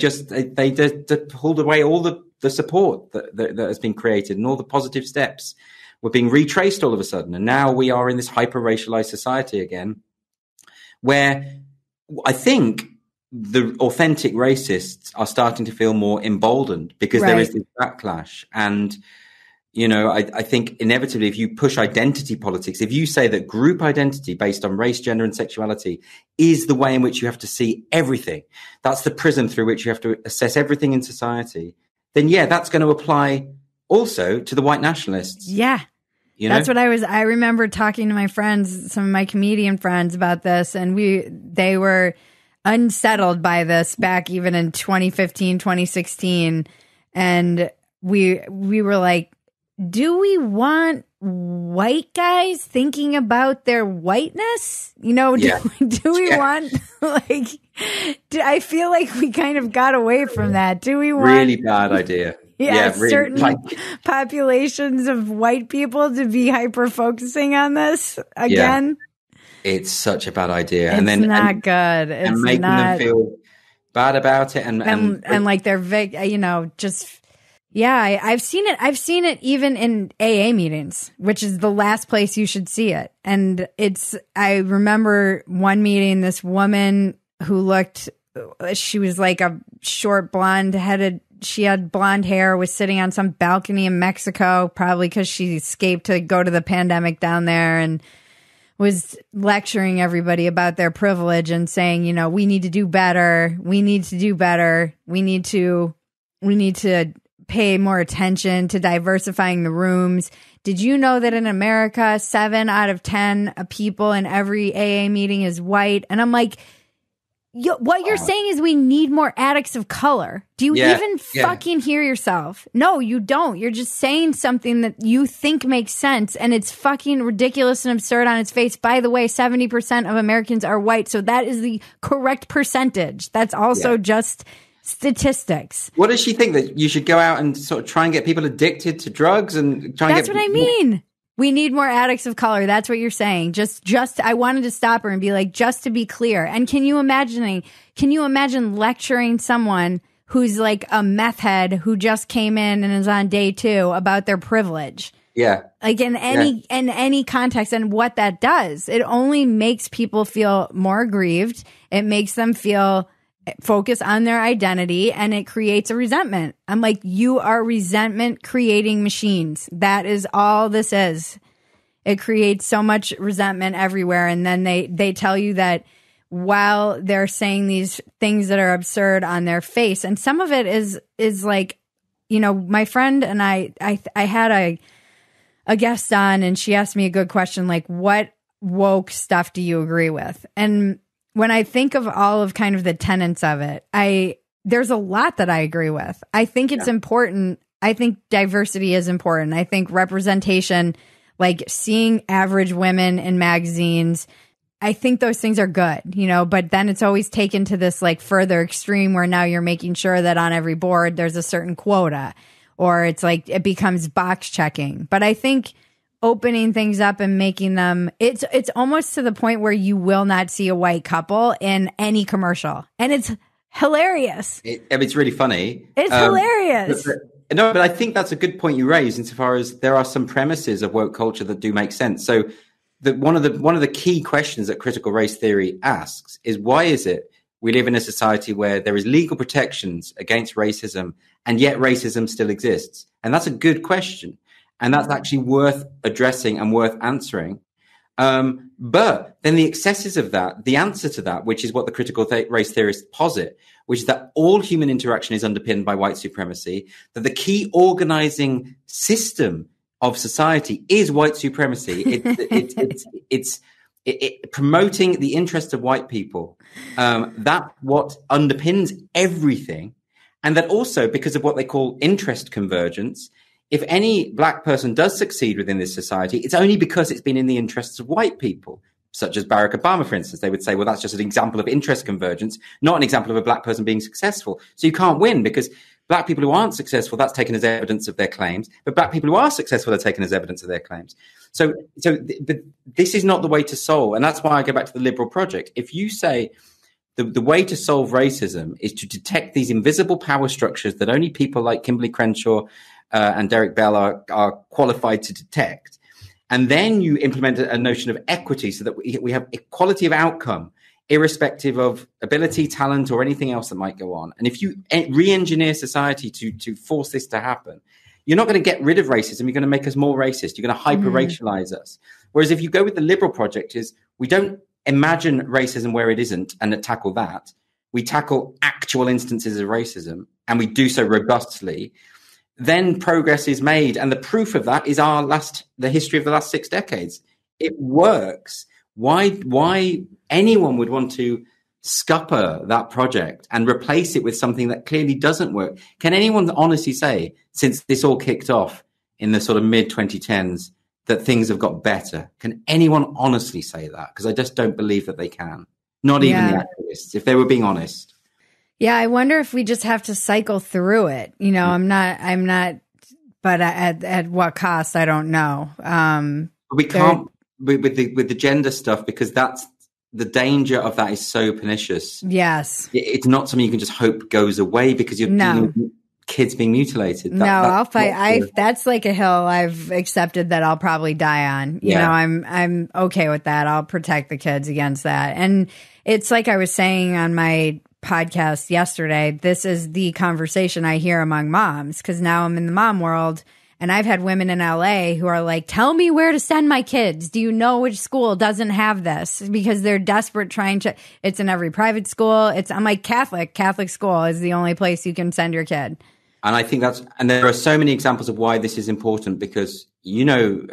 pulled away all the support that has been created, and all the positive steps were being retraced all of a sudden. And now we are in this hyper-racialized society again, where I think the authentic racists are starting to feel more emboldened because there is this backlash. And, you know, I think inevitably, if you push identity politics, if you say that group identity based on race, gender, and sexuality is the way in which you have to see everything, that's the prism through which you have to assess everything in society, then that's going to apply also to the white nationalists. Yeah. You know? That's what I remember talking to my friends, some of my comedian friends about this, and they were unsettled by this back even in 2015, 2016. And we were like, do we want white guys thinking about their whiteness? You know, do we want, like, I feel like we kind of got away from that. Do we want really bad idea? Really, certain populations of white people to be hyper focusing on this again? Yeah. It's such a bad idea. It's not good. It's and making them feel bad about it. And like they're, you know, just... Yeah, I've seen it. I've seen it even in AA meetings, which is the last place you should see it. And I remember one meeting, this woman who she was like a short blonde-headed, she had blonde hair, was sitting on some balcony in Mexico, probably because she escaped to go to the pandemic down there, and was lecturing everybody about their privilege and saying, you know, we need to do better. We need to do better. We need to pay more attention to diversifying the rooms. Did you know that in America, 7 out of 10 people in every AA meeting is white? And I'm like, what you're saying is we need more addicts of color. Do you even fucking hear yourself? No, you don't. You're just saying something that you think makes sense, and it's fucking ridiculous and absurd on its face. By the way, 70% of Americans are white, so that is the correct percentage. That's also just statistics. What does she think, that you should go out and sort of try and get people addicted to drugs and try and That's what I mean. We need more addicts of color. That's what you're saying. Just I wanted to stop her and be like, just to be clear. And can you imagine lecturing someone who's like a meth head who just came in and is on day 2 about their privilege? Yeah. Like in any context, and what that does, it only makes people feel more aggrieved. It makes them focus on their identity, and it creates a resentment. I'm like, you are resentment creating machines. That is all this is. It creates so much resentment everywhere. And then they tell you that while they're saying these things that are absurd on their face, and some of it is like, you know, my friend and I had a guest on, and she asked me a good question, like, what woke stuff do you agree with? And when I think of all of kind of the tenets of it, there's a lot that I agree with. I think it's important. I think diversity is important. I think representation, like seeing average women in magazines, I think those things are good, you know, but then it's always taken to this like further extreme where now you're making sure that on every board there's a certain quota, or it's like it becomes box checking. But I think opening things up and making them, it's almost to the point where you will not see a white couple in any commercial, and it's hilarious. It's really funny. It's hilarious. But I think that's a good point you raise, insofar as there are some premises of woke culture that do make sense. So one of the key questions that critical race theory asks is, why is it we live in a society where there is legal protections against racism, and yet racism still exists? And that's a good question. And that's actually worth addressing and worth answering. But then the excesses of that, the answer to that, which is what the critical race theorists posit, which is that all human interaction is underpinned by white supremacy, that the key organizing system of society is white supremacy. It's promoting the interests of white people. That what underpins everything. And that also, because of what they call interest convergence, if any black person does succeed within this society, it's only because it's been in the interests of white people, such as Barack Obama, for instance. They would say, well, that's just an example of interest convergence, not an example of a black person being successful. So you can't win because black people who aren't successful, that's taken as evidence of their claims. But black people who are successful are taken as evidence of their claims. But this is not the way to solve. And that's why I go back to the liberal project. If you say the way to solve racism is to detect these invisible power structures that only people like Kimberly Crenshaw and Derek Bell are qualified to detect. And then you implement a notion of equity so that we have equality of outcome, irrespective of ability, talent, or anything else that might go on. And if you re-engineer society to force this to happen, you're not going to get rid of racism. You're going to make us more racist. You're going to hyper-racialize us. Whereas if you go with the liberal project, is we don't imagine racism where it isn't and tackle that. We tackle actual instances of racism, and we do so robustly. Then progress is made. And the proof of that is the history of the last 6 decades. It works. Why anyone would want to scupper that project and replace it with something that clearly doesn't work? Can anyone honestly say, since this all kicked off in the sort of mid-2010s, that things have got better? Can anyone honestly say that? Because I just don't believe that they can. Not even the activists, if they were being honest. Yeah, I wonder if we just have to cycle through it. You know, I'm not, but at what cost, I don't know. We can't with the gender stuff, because that's the danger of that is so pernicious. Yes. It's not something you can just hope goes away because you're dealing with kids being mutilated. I'll fight. That's like a hill I've accepted that I'll probably die on. You know, I'm okay with that. I'll protect the kids against that. And it's like I was saying on my podcast yesterday, this is the conversation I hear among moms, because now I'm in the mom world, and I've had women in LA who are like, tell me where to send my kids. Do you know which school doesn't have this? Because they're desperate trying to, it's in every private school. I'm like, Catholic school is the only place you can send your kid. And I think and there are so many examples of why this is important, because, you know,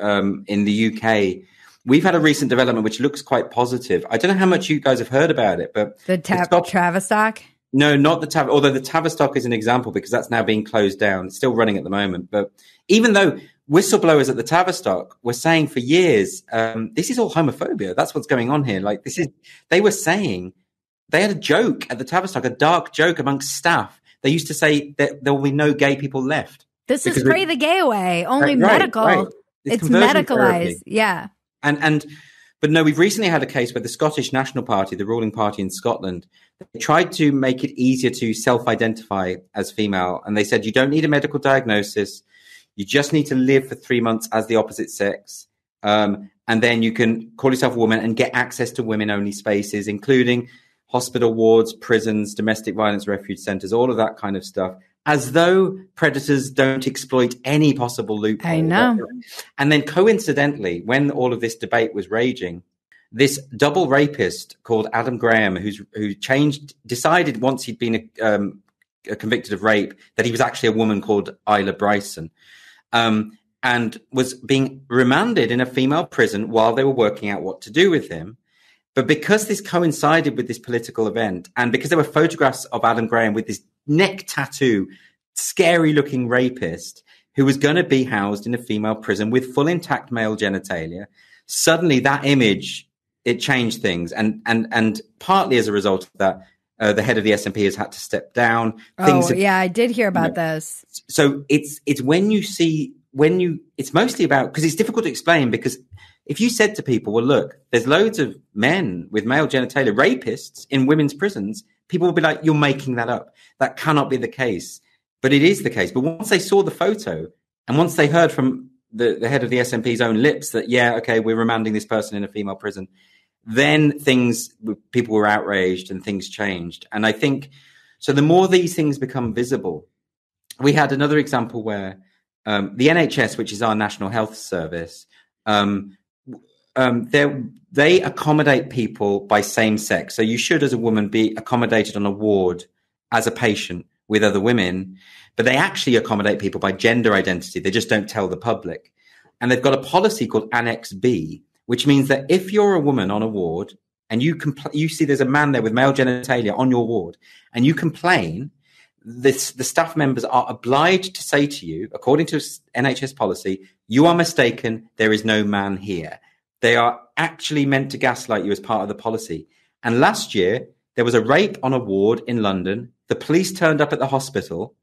in the UK, we've had a recent development which looks quite positive. I don't know how much you guys have heard about it, but the Tavistock? No, not the Tavistock. Although the Tavistock is an example, because that's now being closed down. It's still running at the moment. But even though whistleblowers at the Tavistock were saying for years, this is all homophobia. That's what's going on here. Like they were saying, they had a joke at the Tavistock, a dark joke amongst staff. They used to say that there will be no gay people left. This is pray the gay away. Only medical. Right. It's medicalized. Therapy. Yeah. But no, we've recently had a case where the Scottish National Party, the ruling party in Scotland, they tried to make it easier to self-identify as female. And they said, you don't need a medical diagnosis. You just need to live for 3 months as the opposite sex. And then you can call yourself a woman and get access to women-only spaces, including hospital wards, prisons, domestic violence refuge centers, all of that kind of stuff, as though predators don't exploit any possible loophole. I know. And then coincidentally, when all of this debate was raging, this double rapist called Adam Graham, who decided once he'd been convicted of rape that he was actually a woman called Isla Bryson, and was being remanded in a female prison while they were working out what to do with him. But because this coincided with this political event, and because there were photographs of Adam Graham with this neck tattoo, scary-looking rapist who was going to be housed in a female prison with full intact male genitalia, suddenly that image, it changed things. And partly as a result of that, the head of the SNP has had to step down. I did hear about this. So it's when you see, it's mostly about, because it's difficult to explain, because if you said to people, well, look, there's loads of men with male genitalia, rapists in women's prisons, people will be like, you're making that up. That cannot be the case. But it is the case. But once they saw the photo, and once they heard from the head of the SNP's own lips that, yeah, okay, we're remanding this person in a female prison, then people were outraged and things changed. And I think, so the more these things become visible, we had another example where the NHS, which is our National Health Service, they accommodate people by same sex. So you should, as a woman, be accommodated on a ward as a patient with other women, but they actually accommodate people by gender identity. They just don't tell the public. And they've got a policy called Annex B, which means that if you're a woman on a ward and you see there's a man there with male genitalia on your ward and you complain, the staff members are obliged to say to you, according to NHS policy, you are mistaken, there is no man here. They are actually meant to gaslight you as part of the policy. And last year, there was a rape on a ward in London. The police turned up at the hospital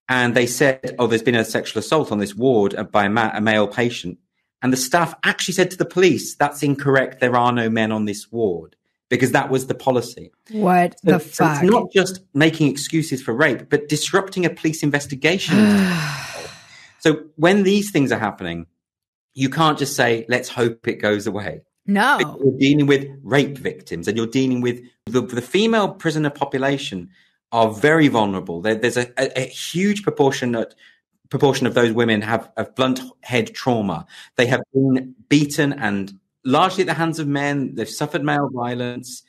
and they said, oh, there's been a sexual assault on this ward by a male patient. And the staff actually said to the police, that's incorrect. There are no men on this ward, because that was the policy. What the fuck? So it's not just making excuses for rape, but disrupting a police investigation. So when these things are happening, you can't just say, let's hope it goes away. No. You're dealing with rape victims and you're dealing with the female prisoner population are very vulnerable. There's a huge proportion of those women have blunt head trauma. They have been beaten and largely at the hands of men. They've suffered male violence.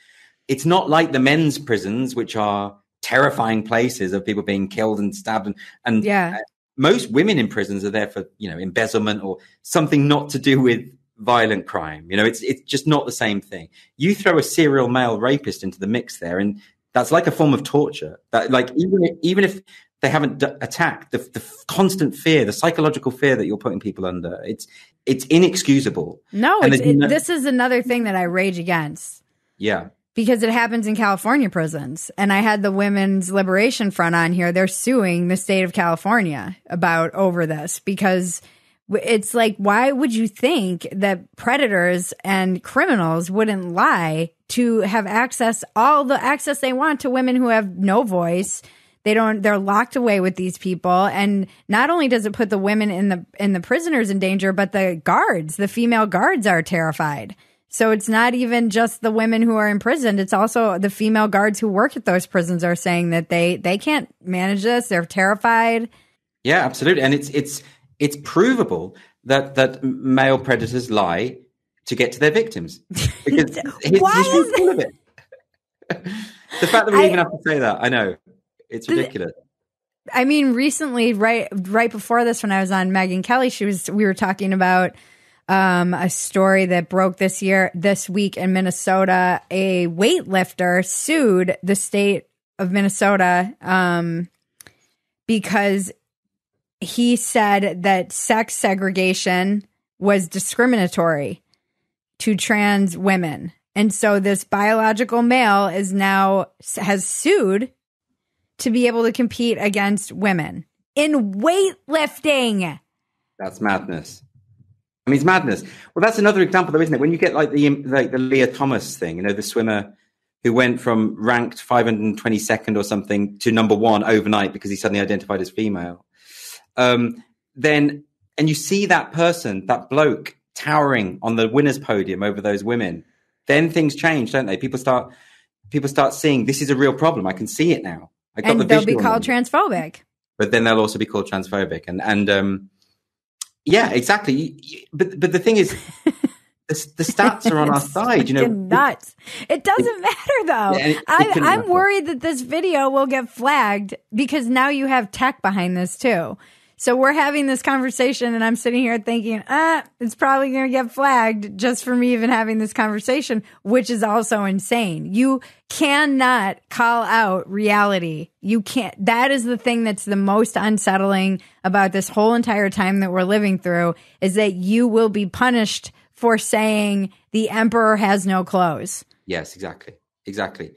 It's not like the men's prisons, which are terrifying places of people being killed and stabbed. And yeah. Most women in prisons are there for, embezzlement or something not to do with violent crime. It's just not the same thing. You throw a serial male rapist into the mix there, and that's like a form of torture. That, like, even if they haven't attacked, the constant fear, the psychological fear that you're putting people under, it's inexcusable. No, this is another thing that I rage against. Yeah. Because it happens in California prisons. And I had the Women's Liberation Front on here. They're suing the state of California over this, because it's like, why would you think that predators and criminals wouldn't lie to have all the access they want to women who have no voice? They're locked away with these people. And not only does it put the women in the prisoners in danger, but the female guards are terrified. So it's not even just the women who are imprisoned. It's also the female guards who work at those prisons are saying that they can't manage this. They're terrified. Yeah, absolutely. And it's provable that male predators lie to get to their victims. Because history's full of it. The fact that we even have to say that, I know. It's ridiculous. I mean, recently, right before this, when I was on Megyn Kelly, we were talking about a story that broke this week in Minnesota. A weightlifter sued the state of Minnesota because he said that sex segregation was discriminatory to trans women. And so this biological male has sued to be able to compete against women in weightlifting. That's madness. I mean, it's madness. Well, that's another example, though, isn't it? When you get like the Leah Thomas thing, the swimmer who went from ranked 522nd or something to number 1 overnight because he suddenly identified as female. And you see that person, that bloke, towering on the winner's podium over those women. Then things change, don't they? People start seeing this is a real problem. I can see it now. And they'll be called transphobic. But then they'll also be called transphobic. And yeah, exactly. But the thing is, the stats are on our side. Nuts. It doesn't matter, though. Yeah, I'm worried that this video will get flagged because now you have tech behind this, too. So we're having this conversation and I'm sitting here thinking, it's probably going to get flagged just for me even having this conversation, which is also insane. You cannot call out reality. You can't. That is the thing that's the most unsettling about this whole entire time that we're living through, is that you will be punished for saying the emperor has no clothes. Yes, exactly.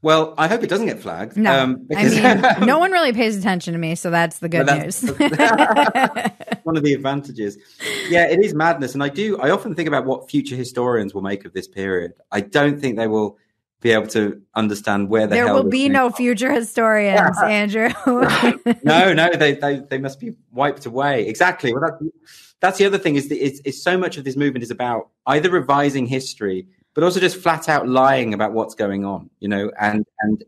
Well, I hope it doesn't get flagged. No, because, no one really pays attention to me, so that's the good news. One of the advantages. Yeah, it is madness. And I often think about what future historians will make of this period. I don't think they will be able to understand where there will be no future historians, Andrew. No, they must be wiped away. Exactly. Well, that's the other thing is so much of this movement is about either revising history, but also just flat out lying about what's going on, and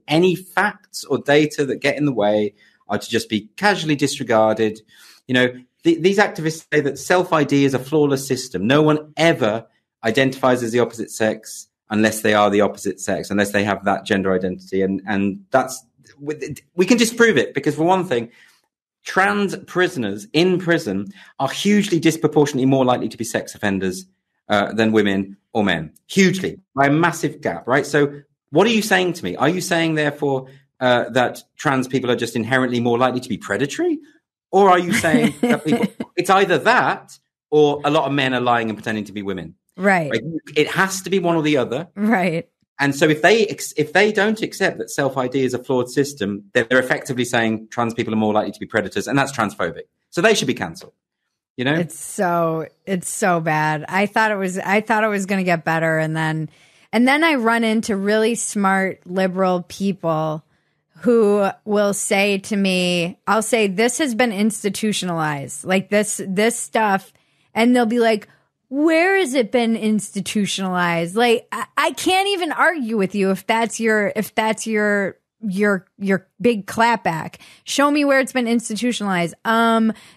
any facts or data that get in the way are to just be casually disregarded. These activists say that self-ID is a flawless system. No one ever identifies as the opposite sex unless they are the opposite sex, unless they have that gender identity. And that's, we can disprove it because, for one thing, trans prisoners in prison are hugely disproportionately more likely to be sex offenders than women or men. Hugely, by a massive gap, right? So what are you saying to me? Are you saying, therefore, that trans people are just inherently more likely to be predatory? Or are you saying that people, it's either that or a lot of men are lying and pretending to be women? Right. It has to be one or the other. Right. And so if they don't accept that self-ID is a flawed system, then they're effectively saying trans people are more likely to be predators, and that's transphobic. So they should be cancelled. You know? It's so bad. I thought it was going to get better, and then I run into really smart liberal people who will say to me, I'll say, this has been institutionalized, like this stuff. And they'll be like, where has it been institutionalized? Like, I can't even argue with you if that's your big clapback. Show me where it's been institutionalized.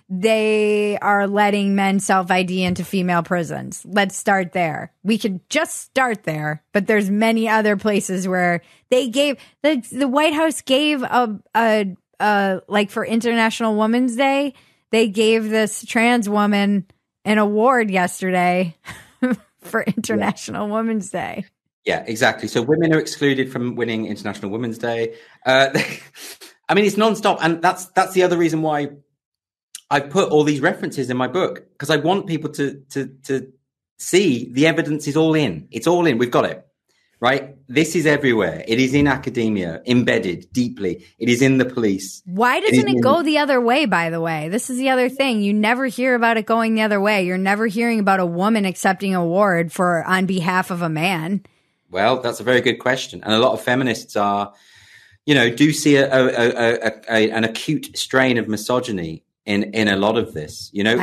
They are letting men self-ID into female prisons. Let's start there. We could just start there, but there's many other places where they gave the White House gave like for International Women's Day, they gave this trans woman an award yesterday for International Women's Day. Yeah, exactly. So women are excluded from winning International Women's Day. I mean, it's nonstop. And that's the other reason why I put all these references in my book, because I want people to see the evidence is all in. It's all in. We've got it, right? This is everywhere. It is in academia, embedded deeply. It is in the police. Why doesn't it go the other way, by the way? This is the other thing. You never hear about it going the other way. You're never hearing about a woman accepting an award on behalf of a man. Well, that's a very good question. And a lot of feminists do see an acute strain of misogyny in a lot of this. You know,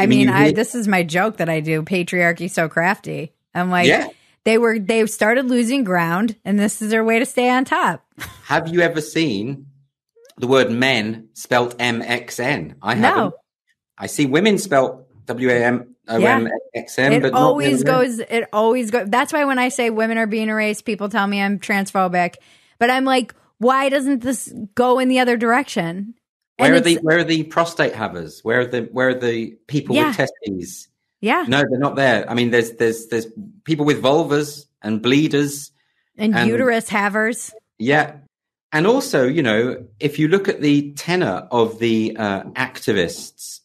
this is my joke that I do. Patriarchy so crafty. I'm like, yeah. They started losing ground, and this is their way to stay on top. Have you ever seen the word men spelt MXN? I haven't. No. I see women spelt WAMOMXN. It always goes. That's why when I say women are being erased, people tell me I'm transphobic. But I'm like, why doesn't this go in the other direction? Where are the prostate havers? Where are the people with testes? Yeah. No, they're not there. I mean, there's people with vulvas and bleeders and uterus havers. Yeah. And also, if you look at the tenor of the activists,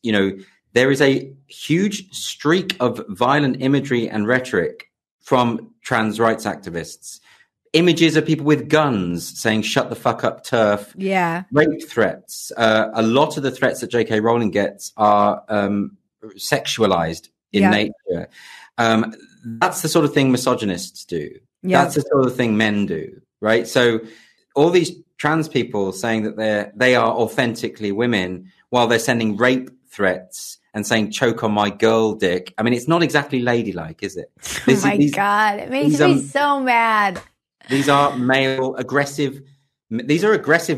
there is a huge streak of violent imagery and rhetoric from trans rights activists. Images of people with guns saying, shut the fuck up, TERF. Yeah. Rape threats. A lot of the threats that J.K. Rowling gets are sexualized in nature. That's the sort of thing misogynists do. Yep. That's the sort of thing men do, right? So all these trans people saying that they are authentically women while they're sending rape threats and saying choke on my girl dick. I mean, it's not exactly ladylike, is it? God, it makes me so mad. These are aggressive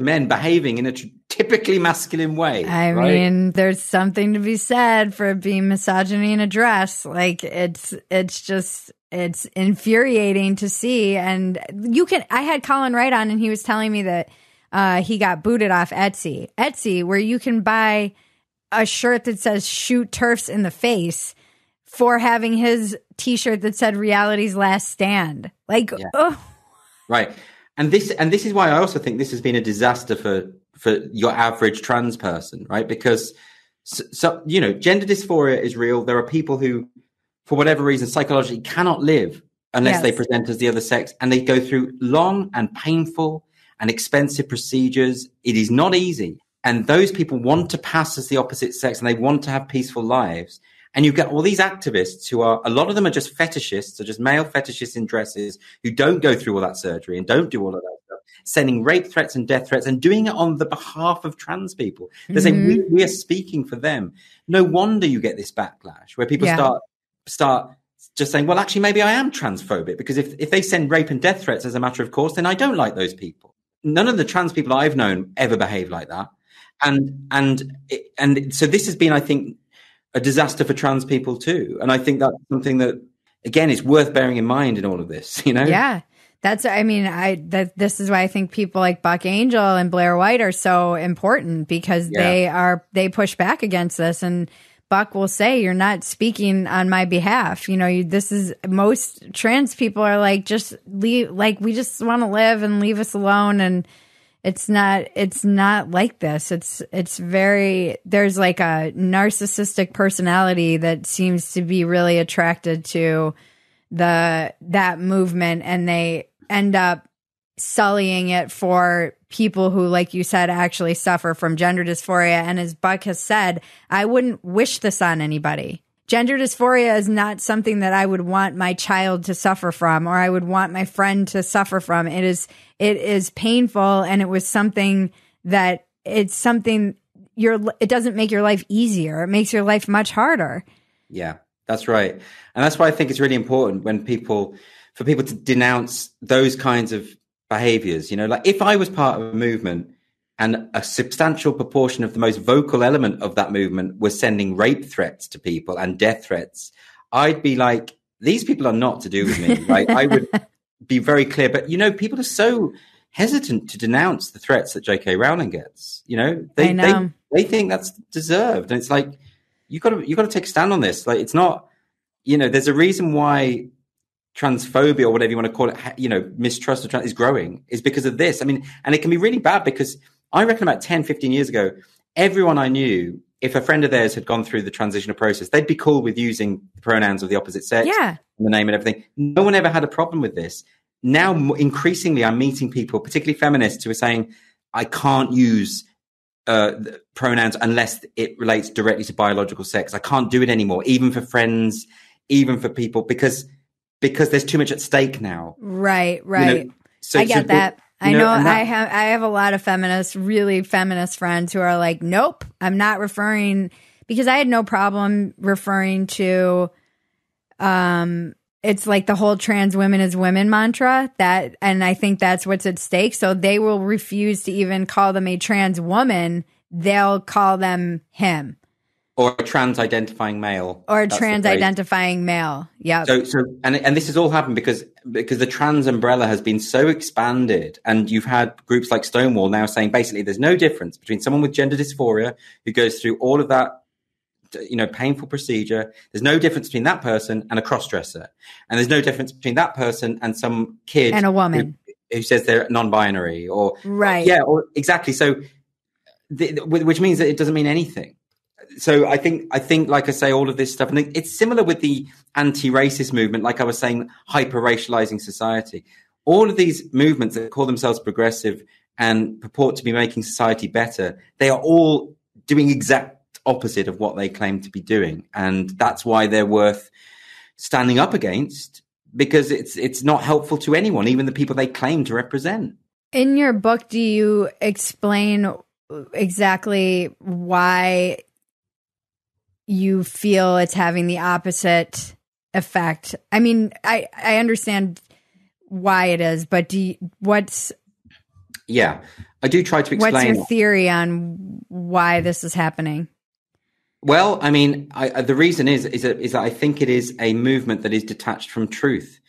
men behaving in a typically masculine way. I mean, there's something to be said for being misogyny in a dress. Like it's infuriating to see. And I had Colin Wright on, and he was telling me that he got booted off Etsy, where you can buy a shirt that says shoot TERFs in the face for having his t-shirt that said reality's last stand. Like, Right. And this is why I also think this has been a disaster for your average trans person, right? Because gender dysphoria is real. There are people who, for whatever reason, psychologically cannot live unless they present as the other sex, and they go through long and painful and expensive procedures. It is not easy. And those people want to pass as the opposite sex, and they want to have peaceful lives. And you get all these activists who a lot of them are just fetishists, are just male fetishists in dresses who don't go through all that surgery and don't do all of that stuff, sending rape threats and death threats and doing it on the behalf of trans people. They're saying, we are speaking for them. No wonder you get this backlash where people start just saying, well, actually, maybe I am transphobic, because if they send rape and death threats as a matter of course, then I don't like those people. None of the trans people I've known ever behave like that. And so this has been, I think, a disaster for trans people too. And I think that's something that again, it's worth bearing in mind in all of this, you know? Yeah. This is why I think people like Buck Angel and Blair White are so important, because they push back against this. And Buck will say, you're not speaking on my behalf. Most trans people are like, just leave, like, we just want to live and leave us alone. And it's not like this. There's like a narcissistic personality that seems to be really attracted to that movement, and they end up sullying it for people who, like you said, actually suffer from gender dysphoria. And as Buck has said, I wouldn't wish this on anybody. Gender dysphoria is not something that I would want my child to suffer from, or I would want my friend to suffer from. It is painful, and it doesn't make your life easier. It makes your life much harder. Yeah, that's right. And that's why I think it's really important for people to denounce those kinds of behaviors. Like if I was part of a movement and a substantial proportion of the most vocal element of that movement was sending rape threats to people and death threats, I'd be like, these people are not to do with me. Like, I would be very clear. But, people are so hesitant to denounce the threats that J.K. Rowling gets. They think that's deserved. And it's like, you got to take a stand on this. Like, it's not, there's a reason why transphobia, or whatever you want to call it, mistrust of trans is growing, is because of this. I mean, and it can be really bad, because I reckon about 10, 15 years ago, everyone I knew, if a friend of theirs had gone through the transitional process, they'd be cool with using the pronouns of the opposite sex, and the name and everything. No one ever had a problem with this. Now, increasingly, I'm meeting people, particularly feminists, who are saying, I can't use pronouns unless it relates directly to biological sex. I can't do it anymore, even for friends, even for people, because there's too much at stake now. Right. I get that. I know I have a lot of really feminist friends who are like, nope, I'm not referring, because I had no problem referring to, it's like the whole trans women is women mantra, and I think that's what's at stake. So they will refuse to even call them a trans woman. They'll call them him. Or a trans-identifying male. Yeah. So, and this has all happened because the trans umbrella has been so expanded, and you've had groups like Stonewall now saying basically there's no difference between someone with gender dysphoria who goes through all of that, painful procedure. There's no difference between that person and a cross-dresser, and there's no difference between that person and some kid and a woman who says they're non-binary, or right. Yeah, or exactly. So, which means that it doesn't mean anything. So I think, like I say, all of this stuff, and it's similar with the anti-racist movement, like I was saying, hyper-racializing society. All of these movements that call themselves progressive and purport to be making society better, they are all doing exact opposite of what they claim to be doing. And that's why they're worth standing up against, because it's not helpful to anyone, even the people they claim to represent. In your book, do you explain exactly why you feel it's having the opposite effect? I mean, I understand why it is, but yeah, I do try to explain. What's your theory on why this is happening? Well, I mean, the reason is that I think it is a movement that is detached from truth.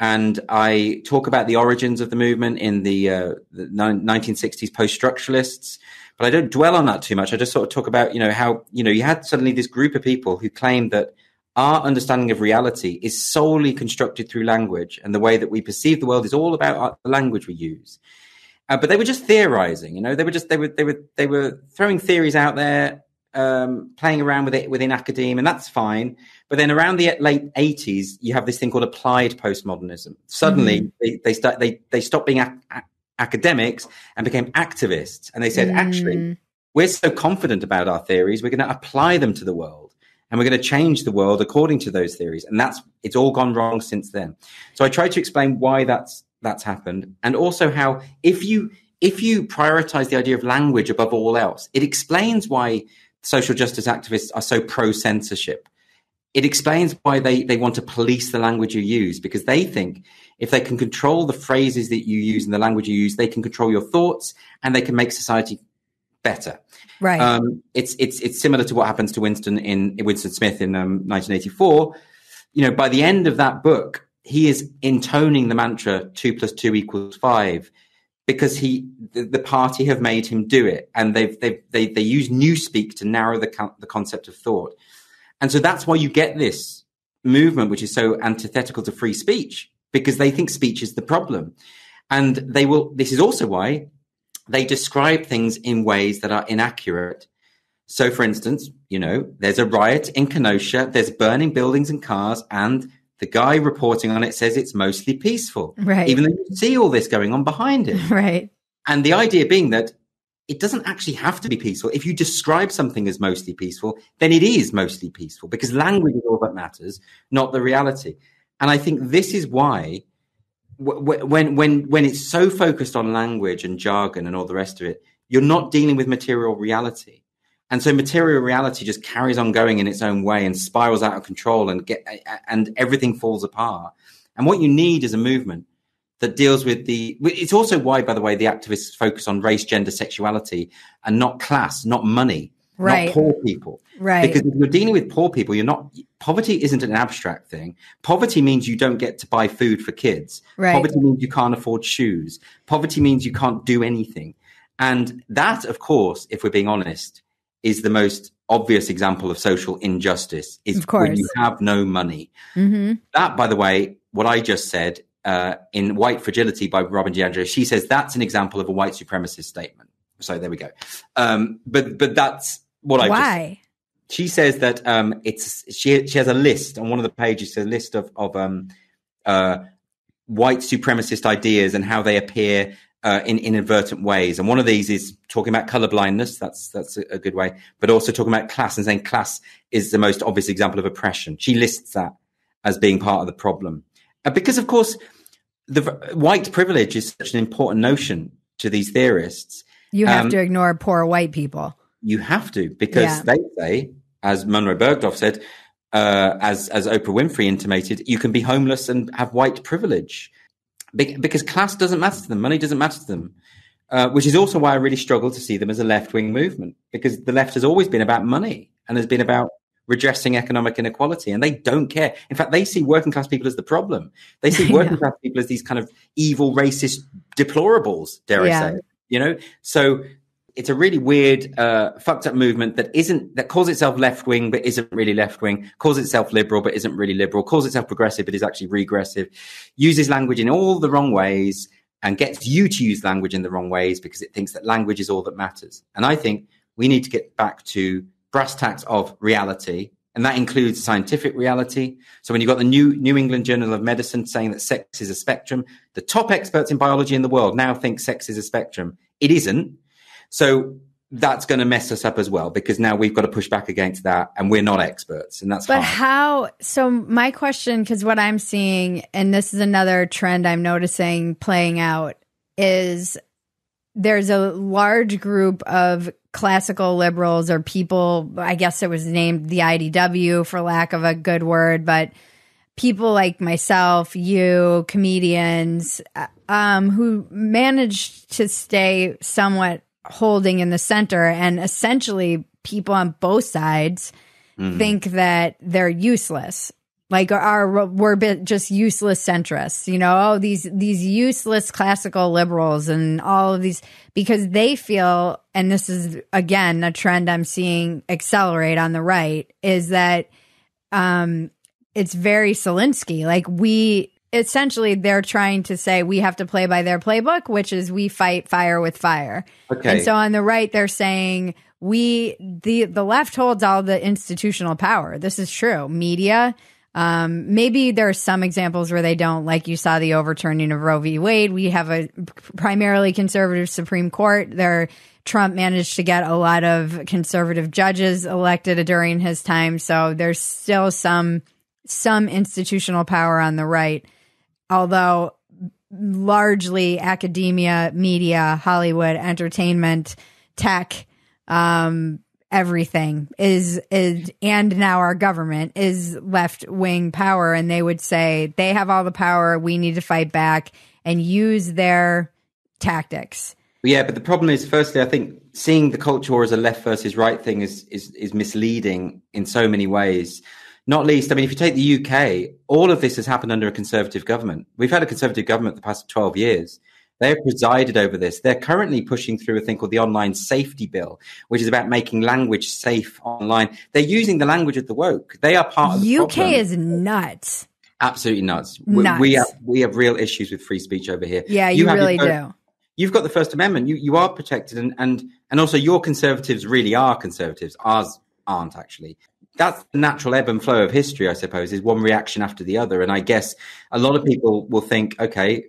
And I talk about the origins of the movement in the 1960s post-structuralists, but I don't dwell on that too much. I just sort of talk about, how, you had suddenly this group of people who claimed that our understanding of reality is solely constructed through language, and the way that we perceive the world is all about the language we use. But they were just theorizing, they were throwing theories out there, playing around with it within academia, and that's fine. But then around the late 80s, you have this thing called applied postmodernism. Suddenly, they stopped being academics and became activists. And they said, actually, we're so confident about our theories, we're going to apply them to the world, and we're going to change the world according to those theories. And it's all gone wrong since then. So I tried to explain why that's happened, and also how if you prioritize the idea of language above all else, it explains why social justice activists are so pro-censorship. It explains why they want to police the language you use, because they think if they can control the phrases that you use and the language you use, they can control your thoughts and they can make society better. Right. It's similar to what happens to Winston Smith in 1984. by the end of that book, he is intoning the mantra 2 + 2 = 5 because the party have made him do it. And they use newspeak to narrow the concept of thought. And so that's why you get this movement, which is so antithetical to free speech, because they think speech is the problem. And this is also why they describe things in ways that are inaccurate. So, for instance, there's a riot in Kenosha, there's burning buildings and cars, and the guy reporting on it says it's mostly peaceful, right? Even though you see all this going on behind it. Right. And the idea being that it doesn't actually have to be peaceful. If you describe something as mostly peaceful, then it is mostly peaceful, because language is all that matters, not the reality. And I think this is why when it's so focused on language and jargon and all the rest of it, you're not dealing with material reality. And so material reality just carries on going in its own way and spirals out of control and everything falls apart. And what you need is a movement that deals with it's also why, by the way, the activists focus on race, gender, sexuality, and not class, not money, right. Not poor people. Right. Because if you're dealing with poor people, poverty isn't an abstract thing. Poverty means you don't get to buy food for kids. Right. Poverty means you can't afford shoes. Poverty means you can't do anything. And that, of course, if we're being honest, is the most obvious example of social injustice, is when you have no money. Mm-hmm. That, by the way, what I just said in White Fragility by Robin DiAngelo, she says that's an example of a white supremacist statement. So there we go. But that's what I just said. She says that she has a list on one of the pages, a list of white supremacist ideas and how they appear in inadvertent ways. And one of these is talking about colorblindness. That's a good way, but also talking about class and saying class is the most obvious example of oppression. She lists that as being part of the problem. Because, of course, the white privilege is such an important notion to these theorists. You have to ignore poor white people. You have to, because they say, as Monroe Bergdorf said, as Oprah Winfrey intimated, you can be homeless and have white privilege. Because class doesn't matter to them, money doesn't matter to them, which is also why I really struggle to see them as a left-wing movement, because the left has always been about money and has been about redressing economic inequality, and they don't care. In fact, they see working class people as the problem. They see working class people as these kind of evil, racist deplorables, dare I say. So it's a really weird, fucked up movement that calls itself left-wing but isn't really left-wing, calls itself liberal but isn't really liberal, calls itself progressive but is actually regressive, uses language in all the wrong ways and gets you to use language in the wrong ways because it thinks that language is all that matters. And I think we need to get back to brass tacks of reality, and that includes scientific reality. So when you've got the New England Journal of Medicine saying that sex is a spectrum, the top experts in biology in the world now think sex is a spectrum. It isn't. So that's going to mess us up as well, because now we've got to push back against that, and we're not experts, and that's But hard. so my question, because what I'm seeing, and this is another trend I'm noticing playing out, is there's a large group of classical liberals, or people, I guess it was named the IDW for lack of a good word, but people like myself, you, comedians, who managed to stay somewhat holding in the center, and essentially people on both sides think that they're useless. Like we're just useless centrists, these useless classical liberals and all of these, because they feel, and this is again a trend I'm seeing accelerate on the right, is that it's very Zelensky. Like essentially they're trying to say we have to play by their playbook, which is we fight fire with fire. Okay. And so on the right, they're saying the left holds all the institutional power. This is true. Media. Maybe there are some examples where they don't, like you saw the overturning of Roe v. Wade. We have a primarily conservative Supreme Court. Trump managed to get a lot of conservative judges elected during his time. So there's still some institutional power on the right, although largely academia, media, Hollywood, entertainment, tech, everything is and now our government is left-wing power, and they would say they have all the power, we need to fight back and use their tactics. Yeah, but the problem is, firstly, I think seeing the culture war as a left versus right thing is misleading in so many ways. Not least, I mean, if you take the UK, all of this has happened under a Conservative government. We've had a Conservative government the past 12 years. They have presided over this. They're currently pushing through a thing called the Online Safety Bill, which is about making language safe online. They're using the language of the woke. They are part of the problem. UK is nuts. Absolutely nuts. Nuts. We have real issues with free speech over here. Yeah, you really do. You've got the First Amendment. You are protected, and also your conservatives really are conservatives. Ours aren't, actually. That's the natural ebb and flow of history, I suppose, is one reaction after the other. And I guess a lot of people will think, okay,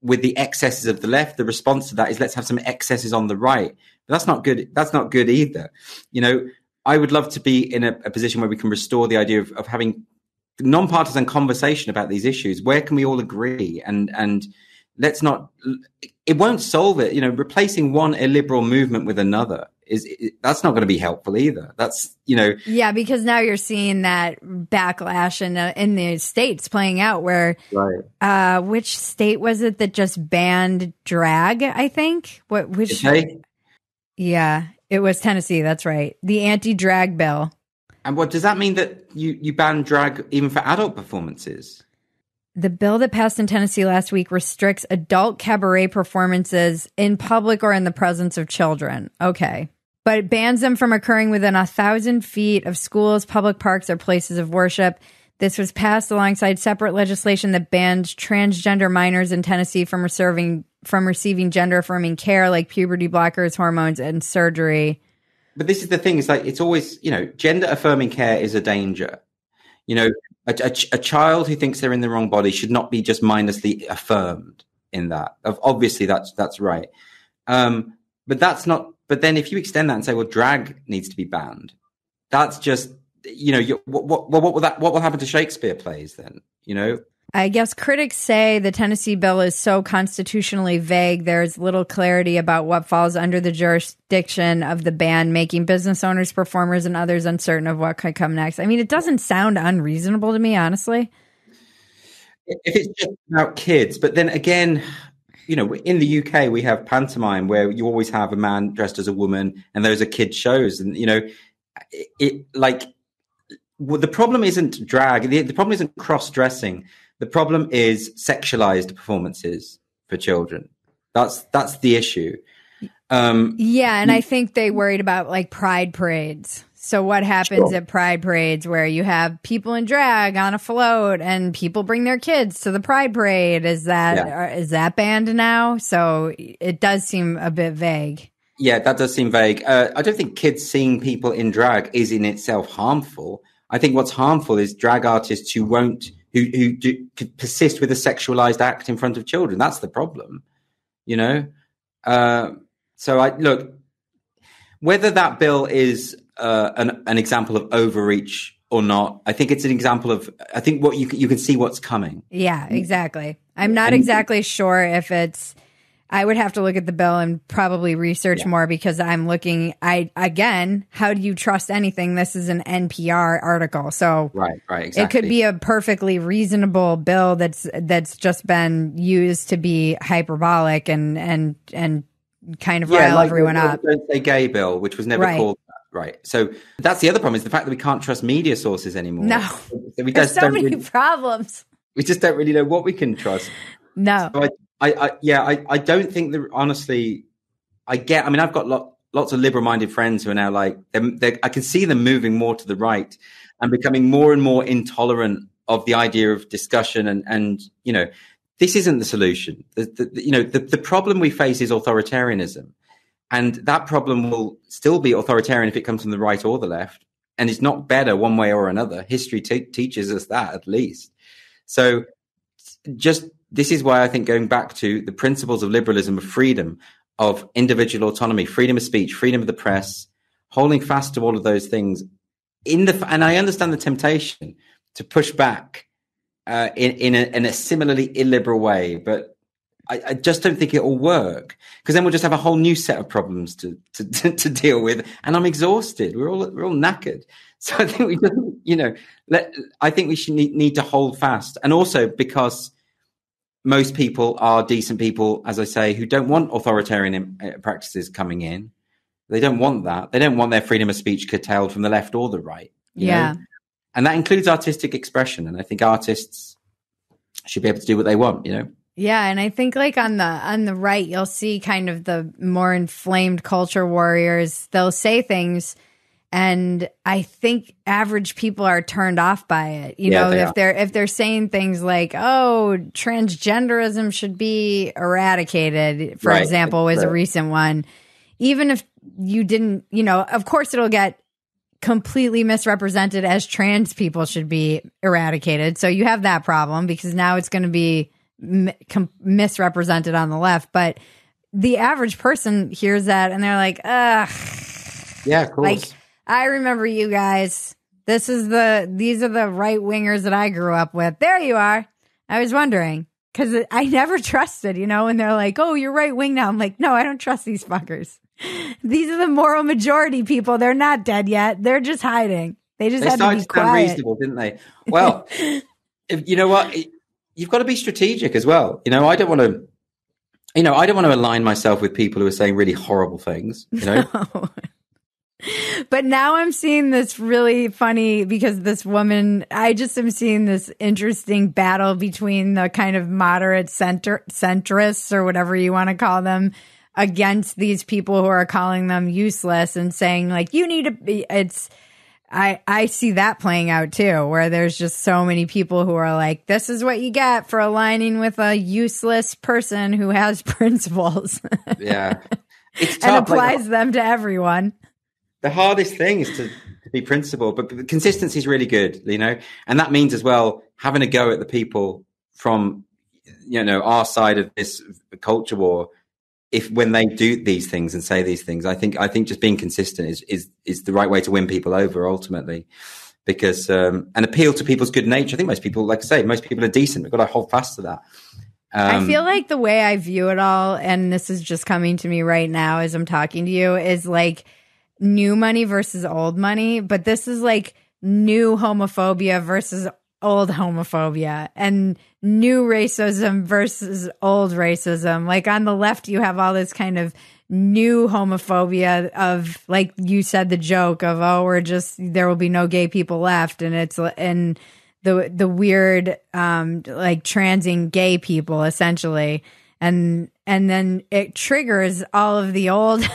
with the excesses of the left, the response to that is let's have some excesses on the right. But that's not good. That's not good either. You know, I would love to be in a position where we can restore the idea of having non-partisan conversation about these issues. Where can we all agree? And let's not, it won't solve it. You know, replacing one illiberal movement with another that's not going to be helpful either. That's, you know. Yeah, because now you're seeing that backlash in the States playing out where, right. Which state was it that just banned drag, I think? Yeah, it was Tennessee. That's right. The anti-drag bill. And what does that mean, that you ban drag even for adult performances? The bill that passed in Tennessee last week restricts adult cabaret performances in public or in the presence of children. Okay. But it bans them from occurring within 1,000 feet of schools, public parks, or places of worship. This was passed alongside separate legislation that banned transgender minors in Tennessee from receiving gender-affirming care like puberty blockers, hormones, and surgery. But this is the thing. It's like, it's always, you know, gender-affirming care is a danger. You know, a child who thinks they're in the wrong body should not be just mindlessly affirmed in that. Obviously, that's right. But that's not. But then, if you extend that and say, "Well, drag needs to be banned," that's just, you know, what will happen to Shakespeare plays then? You know. I guess critics say the Tennessee bill is so constitutionally vague, there's little clarity about what falls under the jurisdiction of the ban, making business owners, performers, and others uncertain of what could come next. I mean, it doesn't sound unreasonable to me, honestly. If it's just about kids, but then again, you know, in the UK, we have pantomime where you always have a man dressed as a woman, and those are kids' shows. And, you know, the problem isn't drag. The problem isn't cross-dressing. The problem is sexualized performances for children. That's the issue. Yeah, and I think they worried about like pride parades. So what happens at pride parades where you have people in drag on a float and people bring their kids to the pride parade? Is that banned now? So it does seem a bit vague. Yeah, that does seem vague. I don't think kids seeing people in drag is in itself harmful. I think what's harmful is drag artists who could persist with a sexualized act in front of children. That's the problem, you know? So whether that bill is an example of overreach or not, I think it's an example of, I think what you can see what's coming. Yeah, exactly. I'm not exactly sure if it's, I would have to look at the bill and probably research more, because I'm looking, how do you trust anything? This is an NPR article. So right, exactly. It could be a perfectly reasonable bill that's just been used to be hyperbolic and kind of rile everyone up. Don't say gay bill, which was never called that. Right. So that's the other problem, is the fact that we can't trust media sources anymore. No. So there's so many problems. We just don't really know what we can trust. No. So I don't think that, honestly, I've got lots of liberal-minded friends who are now like, I can see them moving more to the right and becoming more and more intolerant of the idea of discussion. And you know, this isn't the solution. The problem we face is authoritarianism. And that problem will still be authoritarian if it comes from the right or the left. And it's not better one way or another. History teaches us that, at least. So this is why I think going back to the principles of liberalism, of freedom, of individual autonomy, freedom of speech, freedom of the press, holding fast to all of those things. And I understand the temptation to push back in a similarly illiberal way, but I just don't think it will work, because then we'll just have a whole new set of problems to deal with, and I'm exhausted. We're all knackered. So I think we just, I think we should need to hold fast, and also because most people are decent people, as I say, who don't want authoritarian practices coming in. They don't want that. They don't want their freedom of speech curtailed from the left or the right. You know? And that includes artistic expression. And I think artists should be able to do what they want, you know? Yeah, and I think like on the right, you'll see kind of the more inflamed culture warriors. They'll say things, and I think average people are turned off by it. You know, if they're saying things like, "Oh, transgenderism should be eradicated," for example, was a recent one. Even if you didn't, you know, of course it'll get completely misrepresented as trans people should be eradicated. So you have that problem because now it's going to be misrepresented on the left. But the average person hears that and they're like, ugh. Yeah, of course. Like, I remember you guys. These are the right wingers that I grew up with. There you are. I was wondering because I never trusted, you know, and they're like, oh, you're right wing now. I'm like, no, I don't trust these fuckers. These are the moral majority people. They're not dead yet. They're just hiding. They had to be quiet. Reasonable, didn't they? Well, you know what? You've got to be strategic as well. You know, I don't want to align myself with people who are saying really horrible things, you know? No. But now I'm seeing this really funny because this woman, I just am seeing this interesting battle between the kind of moderate centrists or whatever you want to call them against these people who are calling them useless and saying like, you need to be, I see that playing out too, where there's just so many people who are like, this is what you get for aligning with a useless person who has principles. Yeah. It's tough, and applies them to everyone. The hardest thing is to be principled, but consistency is really good, you know, and that means as well having a go at the people from, you know, our side of this culture war. If when they do these things and say these things, I think just being consistent is the right way to win people over ultimately, because and appeal to people's good nature. I think most people, like I say, most people are decent. We've got to hold fast to that. I feel like the way I view it all, and this is just coming to me right now as I'm talking to you, is like new money versus old money, but this is like new homophobia versus old homophobia and new racism versus old racism. Like on the left, you have all this kind of new homophobia of, like you said, the joke of, oh, there will be no gay people left. And it's, and the weird, like transing gay people essentially. And then it triggers all of the old,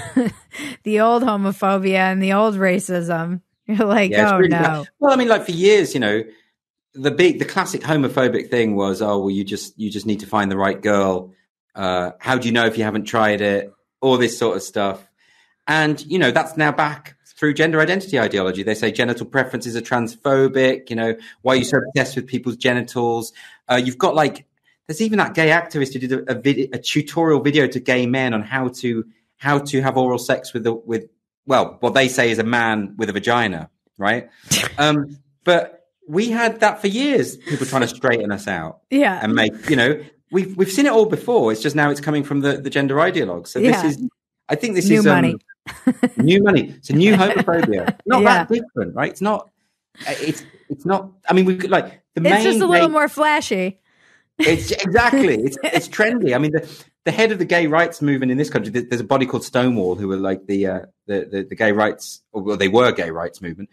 the old homophobia and the old racism. You're like, oh really no. Bad. Well, I mean, like for years, you know, the classic homophobic thing was, oh, well, you just need to find the right girl. How do you know if you haven't tried it? All this sort of stuff. And, you know, that's now back through gender identity ideology. They say genital preferences are transphobic. You know, why are you so obsessed with people's genitals? You've got like, there's even that gay activist who did a tutorial video to gay men on how to have oral sex with well, what they say is a man with a vagina, right? But we had that for years. People trying to straighten us out, yeah, and make, you know, we've seen it all before. It's just now it's coming from the gender ideologues. So this is, I think this new is money. New money. It's a new homophobia. Not that different, right? It's not. It's not. I mean, we could like the main. It's just a little more flashy. It's exactly. It's trendy. I mean, the head of the gay rights movement in this country. There's a body called Stonewall who were like the gay rights, or well, they were gay rights movement.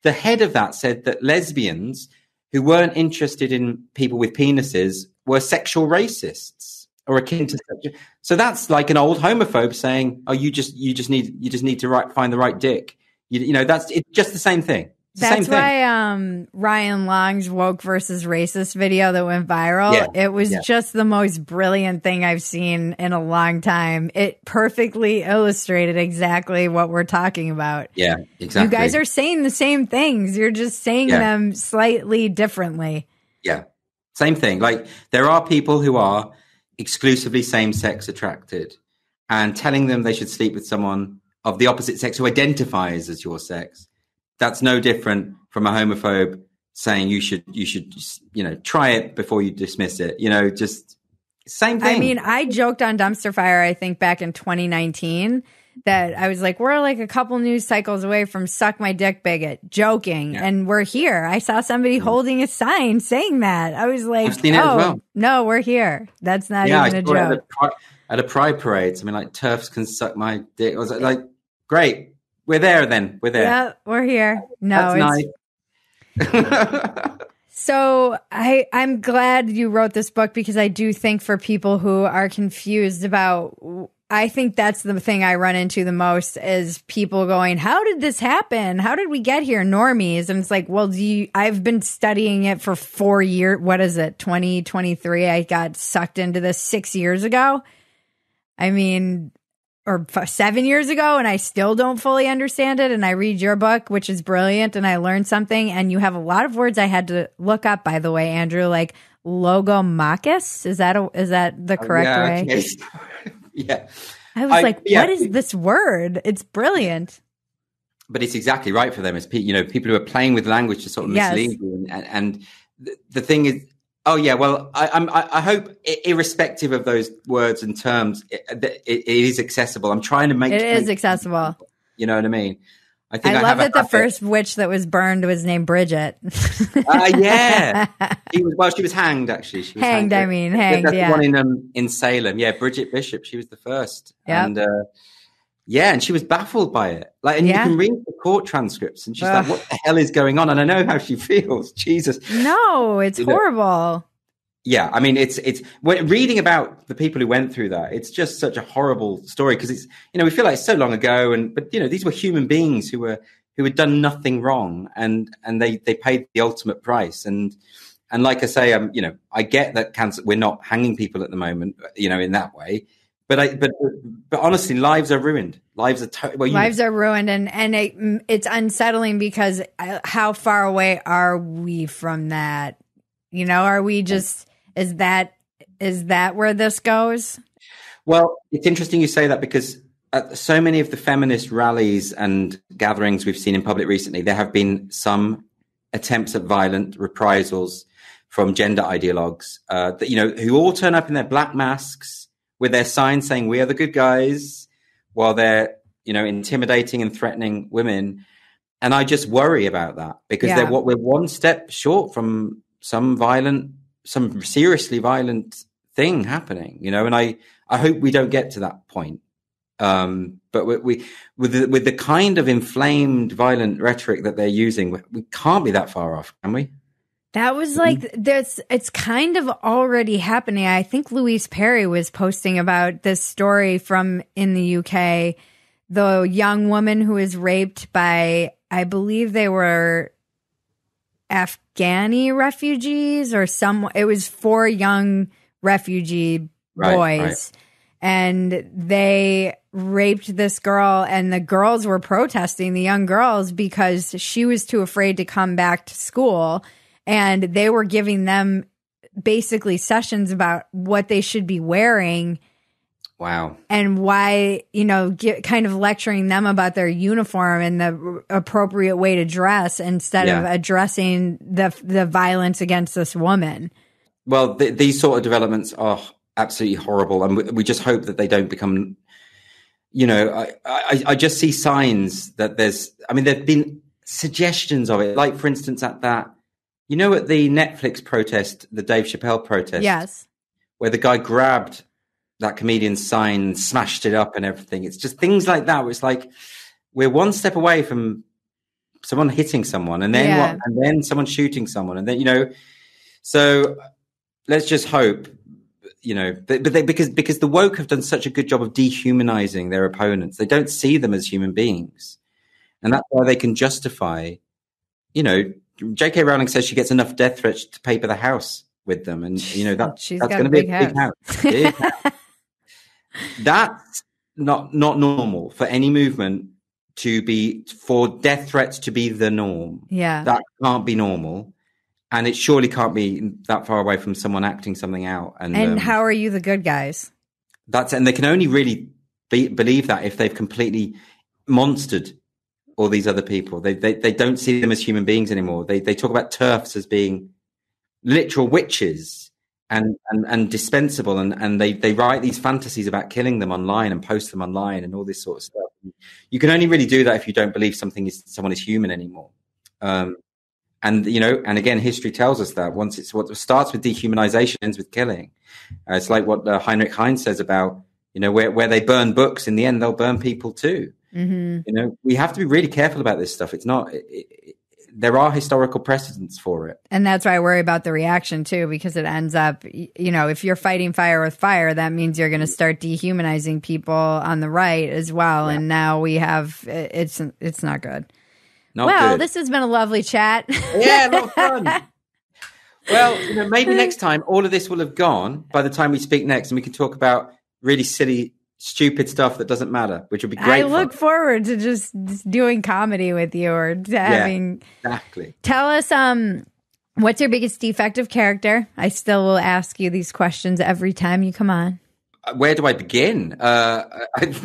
The head of that said that lesbians who weren't interested in people with penises were sexual racists or akin to sexual. So that's like an old homophobe saying, "Oh, you just need to find the right dick." You know, it's just the same thing. That's why Ryan Long's woke versus racist video that went viral, it was just the most brilliant thing I've seen in a long time. It perfectly illustrated exactly what we're talking about. Yeah, exactly. You guys are saying the same things. You're just saying them slightly differently. Yeah, same thing. Like there are people who are exclusively same-sex attracted and telling them they should sleep with someone of the opposite sex who identifies as your sex. That's no different from a homophobe saying you should, you know, try it before you dismiss it. You know, just same thing. I mean, I joked on Dumpster Fire, I think back in 2019, that I was like, we're like a couple news cycles away from suck my dick bigot, joking. Yeah. And we're here. I saw somebody holding a sign saying that. I was like, no, we're here. That's not even a joke. At a pride parade, something like TERFs can suck my dick. I was like, great. We're there then. We're there. Yeah, we're here. No, that's nice. So I'm glad you wrote this book, because I do think for people who are confused about, I think that's the thing I run into the most is people going, how did this happen? How did we get here? Normies. And it's like, well, I've been studying it for 4 years. What is it? 2023. I got sucked into this 6 years ago. I mean, or 7 years ago, and I still don't fully understand it. And I read your book, which is brilliant, and I learned something. And you have a lot of words I had to look up, by the way, Andrew, like logomachus. Is that the correct way? Okay. Yeah. I was what is this word? It's brilliant. But it's exactly right for them. It's people who are playing with language to sort of mislead you. And the thing is, oh yeah, well, I hope, irrespective of those words and terms, it is accessible. I'm trying to make it is accessible. You know what I mean? I love that the first witch that was burned was named Bridget. Yeah, she was hanged actually. She was hanged. Hanged. That's yeah, the one in Salem. Yeah, Bridget Bishop. She was the first. Yep. And and she was baffled by it. And you can read the court transcripts, and she's like, "What the hell is going on?" And I know how she feels. Jesus, no, it's horrible. Yeah, I mean, it's when reading about the people who went through that, it's just such a horrible story, because it's, we feel like it's so long ago, but these were human beings who had done nothing wrong, and they paid the ultimate price. And like I say, I get that we're not hanging people at the moment, in that way, but honestly, lives are ruined. Lives are ruined, and it's unsettling, because how far away are we from that? Are we just, is that where this goes? Well, it's interesting you say that, because at so many of the feminist rallies and gatherings we've seen in public recently, there have been some attempts at violent reprisals from gender ideologues, who all turn up in their black masks with their signs saying, "We are the good guys," while they're, intimidating and threatening women. And I just worry about that, because we're one step short from some seriously violent thing happening, and I hope we don't get to that point. But with the kind of inflamed, violent rhetoric that they're using, we can't be that far off, can we? That was it's kind of already happening. I think Louise Perry was posting about this story from in the UK, the young woman who was raped by, I believe they were Afghani refugees or it was 4 young refugee boys. Right. And they raped this girl, and the girls were protesting, the young girls, because she was too afraid to come back to school. And they were giving them basically sessions about what they should be wearing. Wow. And why, kind of lecturing them about their uniform and the appropriate way to dress, instead of addressing the violence against this woman. Well, these sort of developments are absolutely horrible. And we just hope that they don't become, I just see signs that there've been suggestions of it. Like, for instance, at that, at the Netflix protest, the Dave Chappelle protest. Yes. Where the guy grabbed that comedian's sign, smashed it up and everything. It's just things like that, where it's like, we're one step away from someone hitting someone, and then and then someone shooting someone, and then, so let's just hope, because the woke have done such a good job of dehumanizing their opponents. They don't see them as human beings. And that's why they can justify, J.K. Rowling says she gets enough death threats to paper the house with them. And, that's going to be a big house. Big house. That's not normal for any movement for death threats to be the norm. Yeah. That can't be normal. And it surely can't be that far away from someone acting something out. And how are you the good guys? And they can only really believe that if they've completely monstered all these other people. They don't see them as human beings anymore. They talk about TERFs as being literal witches and dispensable, and they write these fantasies about killing them online and post them online and all this sort of stuff. You can only really do that if you don't believe someone is human anymore. And again, history tells us that what starts with dehumanization ends with killing. It's like what Heinrich Heine says about, where they burn books, in the end, they'll burn people too. Mm-hmm. We have to be really careful about this stuff. It's not, there are historical precedents for it. And that's why I worry about the reaction too, because it ends up, if you're fighting fire with fire, that means you're going to start dehumanizing people on the right as well. Yeah. And now we have, it's not good. Well, this has been a lovely chat. Yeah, a lot of fun. Well, maybe next time all of this will have gone by the time we speak next, and we can talk about really silly, stupid stuff that doesn't matter, which would be great. I look forward to just doing comedy with you, or having. Yeah, exactly. Tell us, what's your biggest defective character? I still will ask you these questions every time you come on. Where do I begin? One of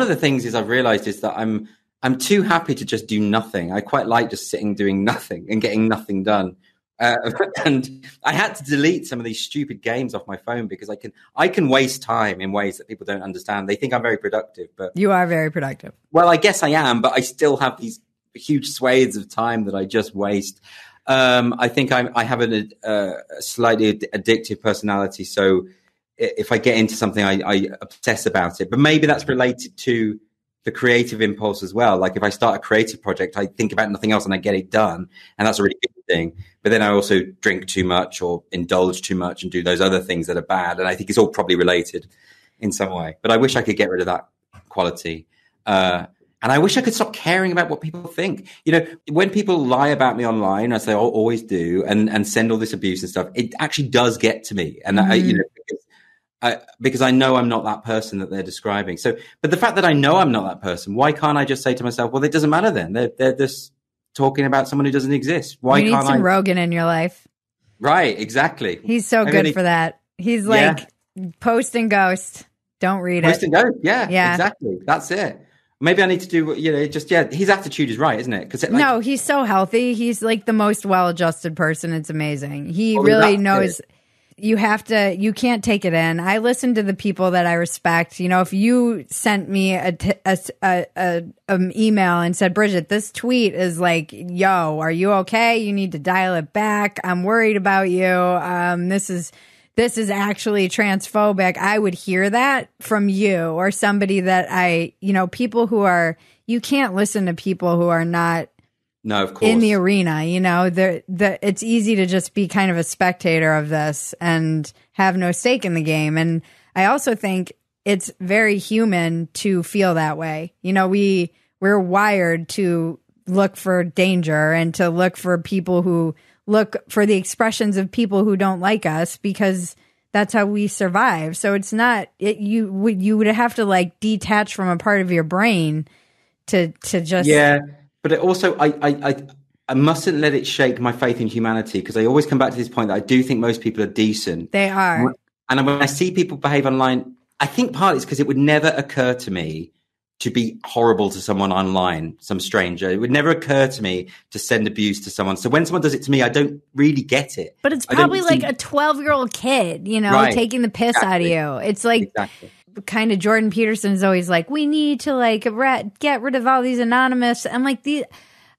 the things is I've realized is that I'm too happy to just do nothing. I quite like just sitting doing nothing and getting nothing done. And I had to delete some of these stupid games off my phone because I can waste time in ways that people don't understand. They think I'm very productive, but you are very productive. Well, I guess I am, but I still have these huge swathes of time that I just waste. I think I have a slightly addictive personality, so if I get into something, I obsess about it. But maybe that's related to the creative impulse as well. Like if I start a creative project, I think about nothing else and I get it done. And that's a really good thing. But then I also drink too much or indulge too much and do those other things that are bad. And I think it's all probably related in some way. But I wish I could get rid of that quality. And I wish I could stop caring about what people think. When people lie about me online, as they always do, and send all this abuse and stuff, it actually does get to me. And because I know I'm not that person that they're describing. So, but the fact that I know I'm not that person, why can't I just say to myself, well, it doesn't matter then. They're just talking about someone who doesn't exist. Why you need can't some Rogan in your life? Right, exactly. He's so good for that. He's like post and ghost. Don't read post it. Post and ghost. Yeah, exactly. That's it. Maybe I need to do, his attitude is right, isn't it? Because no, he's so healthy. He's like the most well-adjusted person. It's amazing. He really knows. You can't take it in. I listen to the people that I respect. If you sent me an email and said, Bridget, this tweet is like, yo, are you okay? You need to dial it back. I'm worried about you. This is actually transphobic. I would hear that from you or somebody that people who are, you can't listen to people who are not No, of course. in the arena, it's easy to just be kind of a spectator of this and have no stake in the game. And I also think it's very human to feel that way. We're wired to look for danger and to look for people who look for the expressions of people who don't like us, because that's how we survive. So it's not, you would have to like detach from a part of your brain to just. Yeah. But it also, I mustn't let it shake my faith in humanity, because I always come back to this point that I do think most people are decent. They are. And when I see people behave online, I think partly it's because it would never occur to me to be horrible to someone online, some stranger. It would never occur to me to send abuse to someone. So when someone does it to me, I don't really get it. But it's probably like a 12-year-old kid, right, taking the piss out of you. It's like... kind of Jordan Peterson's always like, we need to like get rid of all these anonymous. I'm like,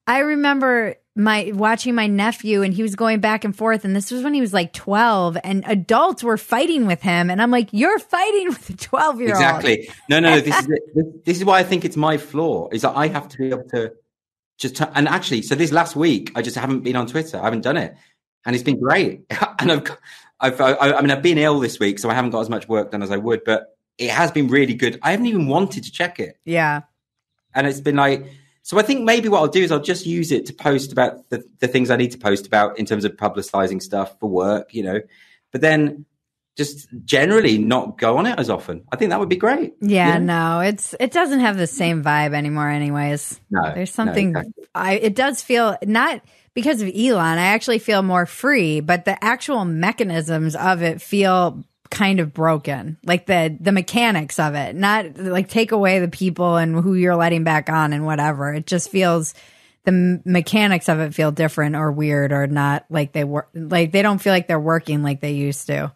I remember watching my nephew, and he was going back and forth, and this was when he was like 12, and adults were fighting with him, and I'm like, you're fighting with a 12-year-old. Exactly. No. This is why I think it's my flaw, is that I have to be able to just and actually, so this last week I just haven't been on Twitter. I haven't done it, and it's been great. And I've been ill this week, so I haven't got as much work done as I would, but it has been really good. I haven't even wanted to check it. Yeah. And it's been like, so I think maybe what I'll do is I'll just use it to post about the things I need to post about in terms of publicizing stuff for work, but then just generally not go on it as often. I think that would be great. Yeah, no, it doesn't have the same vibe anymore anyways. No. There's something, no, exactly. It does feel, not because of Elon, I actually feel more free, but the actual mechanisms of it feel kind of broken, like the mechanics of it, not like take away the people and who you're letting back on and whatever. It just feels, the mechanics of it feel different or weird, or not like they work, like they don't feel like they're working like they used to.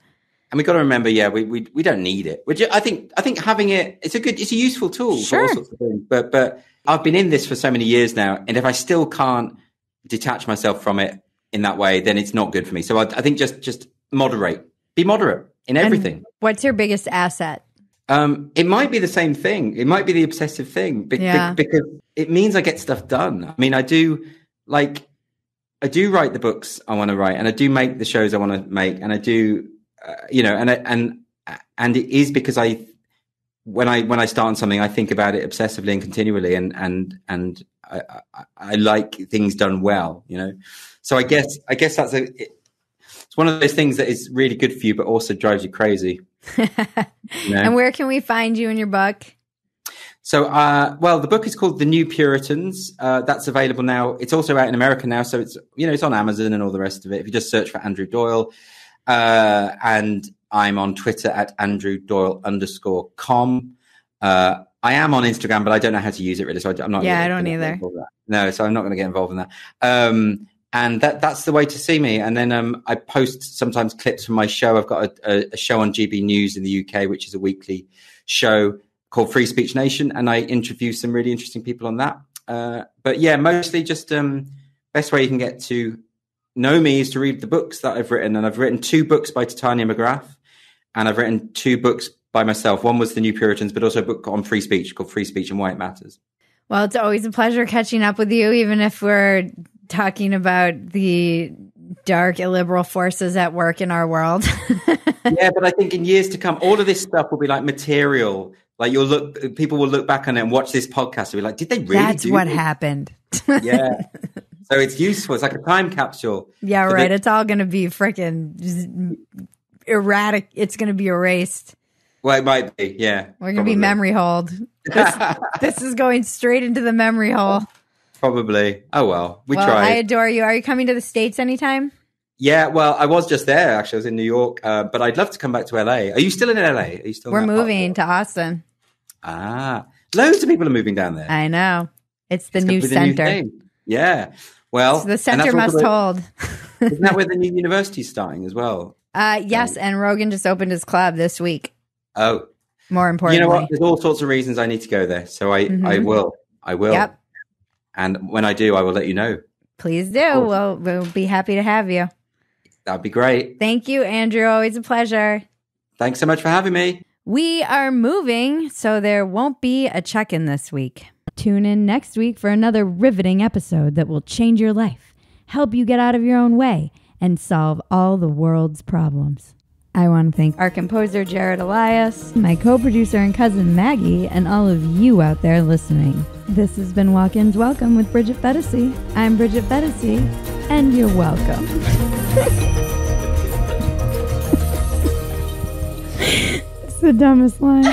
And we got to remember, we don't need it. Which I think having it, it's a useful tool for all sorts of things. But I've been in this for so many years now, and if I still can't detach myself from it in that way, then it's not good for me. So I think just be moderate in everything. And what's your biggest asset? It might be the same thing. It might be the obsessive thing, because it means I get stuff done. I mean, I do like, I do write the books I want to write, and I do make the shows I want to make, and I do, and it is because when I start on something, I think about it obsessively and continually, and I like things done well, So I guess that's it's one of those things that is really good for you, but also drives you crazy. And where can we find you in your book? So, the book is called The New Puritans. That's available now. It's also out in America now. So it's on Amazon and all the rest of it. If you just search for Andrew Doyle, and I'm on Twitter at @AndrewDoyle_com. I am on Instagram, but I don't know how to use it really. So I'm not. Yeah, I don't either. No, so I'm not going to get involved in that. And that's the way to see me. And then I post sometimes clips from my show. I've got a show on GB News in the UK, which is a weekly show called Free Speech Nation, and I interview some really interesting people on that. But yeah, mostly just best way you can get to know me is to read the books that I've written. And I've written 2 books by Titania McGrath, and I've written 2 books by myself. One was The New Puritans, but also a book on free speech called Free Speech and Why It Matters. Well, it's always a pleasure catching up with you, even if we're talking about the dark illiberal forces at work in our world. Yeah, but I think in years to come, all of this stuff will be like material. Like people will look back on it and watch this podcast and be like, did they really That's what happened. Yeah. So it's useful. It's like a time capsule. Yeah, right. It's all going to be freaking erratic. It's going to be erased. Well, it might be. Yeah. We're going to be memory hold. This is going straight into the memory hole. Probably. Oh, well, we tried. I adore you. Are you coming to the States anytime? Yeah, well, I was just there. Actually, I was in New York, but I'd love to come back to LA. Are you still in LA? Are you still? We're moving to Austin. Loads of people are moving down there. I know. It's the new center. Yeah. Well, so the center must hold. Isn't that where the new university is starting as well? Yes, and Rogan just opened his club this week. Oh. More importantly. You know what? There's all sorts of reasons I need to go there. So I will. Yep. And when I do, I will let you know. Please do. We'll be happy to have you. That'd be great. Thank you, Andrew. Always a pleasure. Thanks so much for having me. We are moving, so there won't be a check-in this week. Tune in next week for another riveting episode that will change your life, help you get out of your own way, and solve all the world's problems. I want to thank our composer, Jared Elias, my co-producer and cousin, Maggie, and all of you out there listening. This has been Walk-Ins Welcome with Bridget Phetasy. I'm Bridget Phetasy, and you're welcome. It's the dumbest line.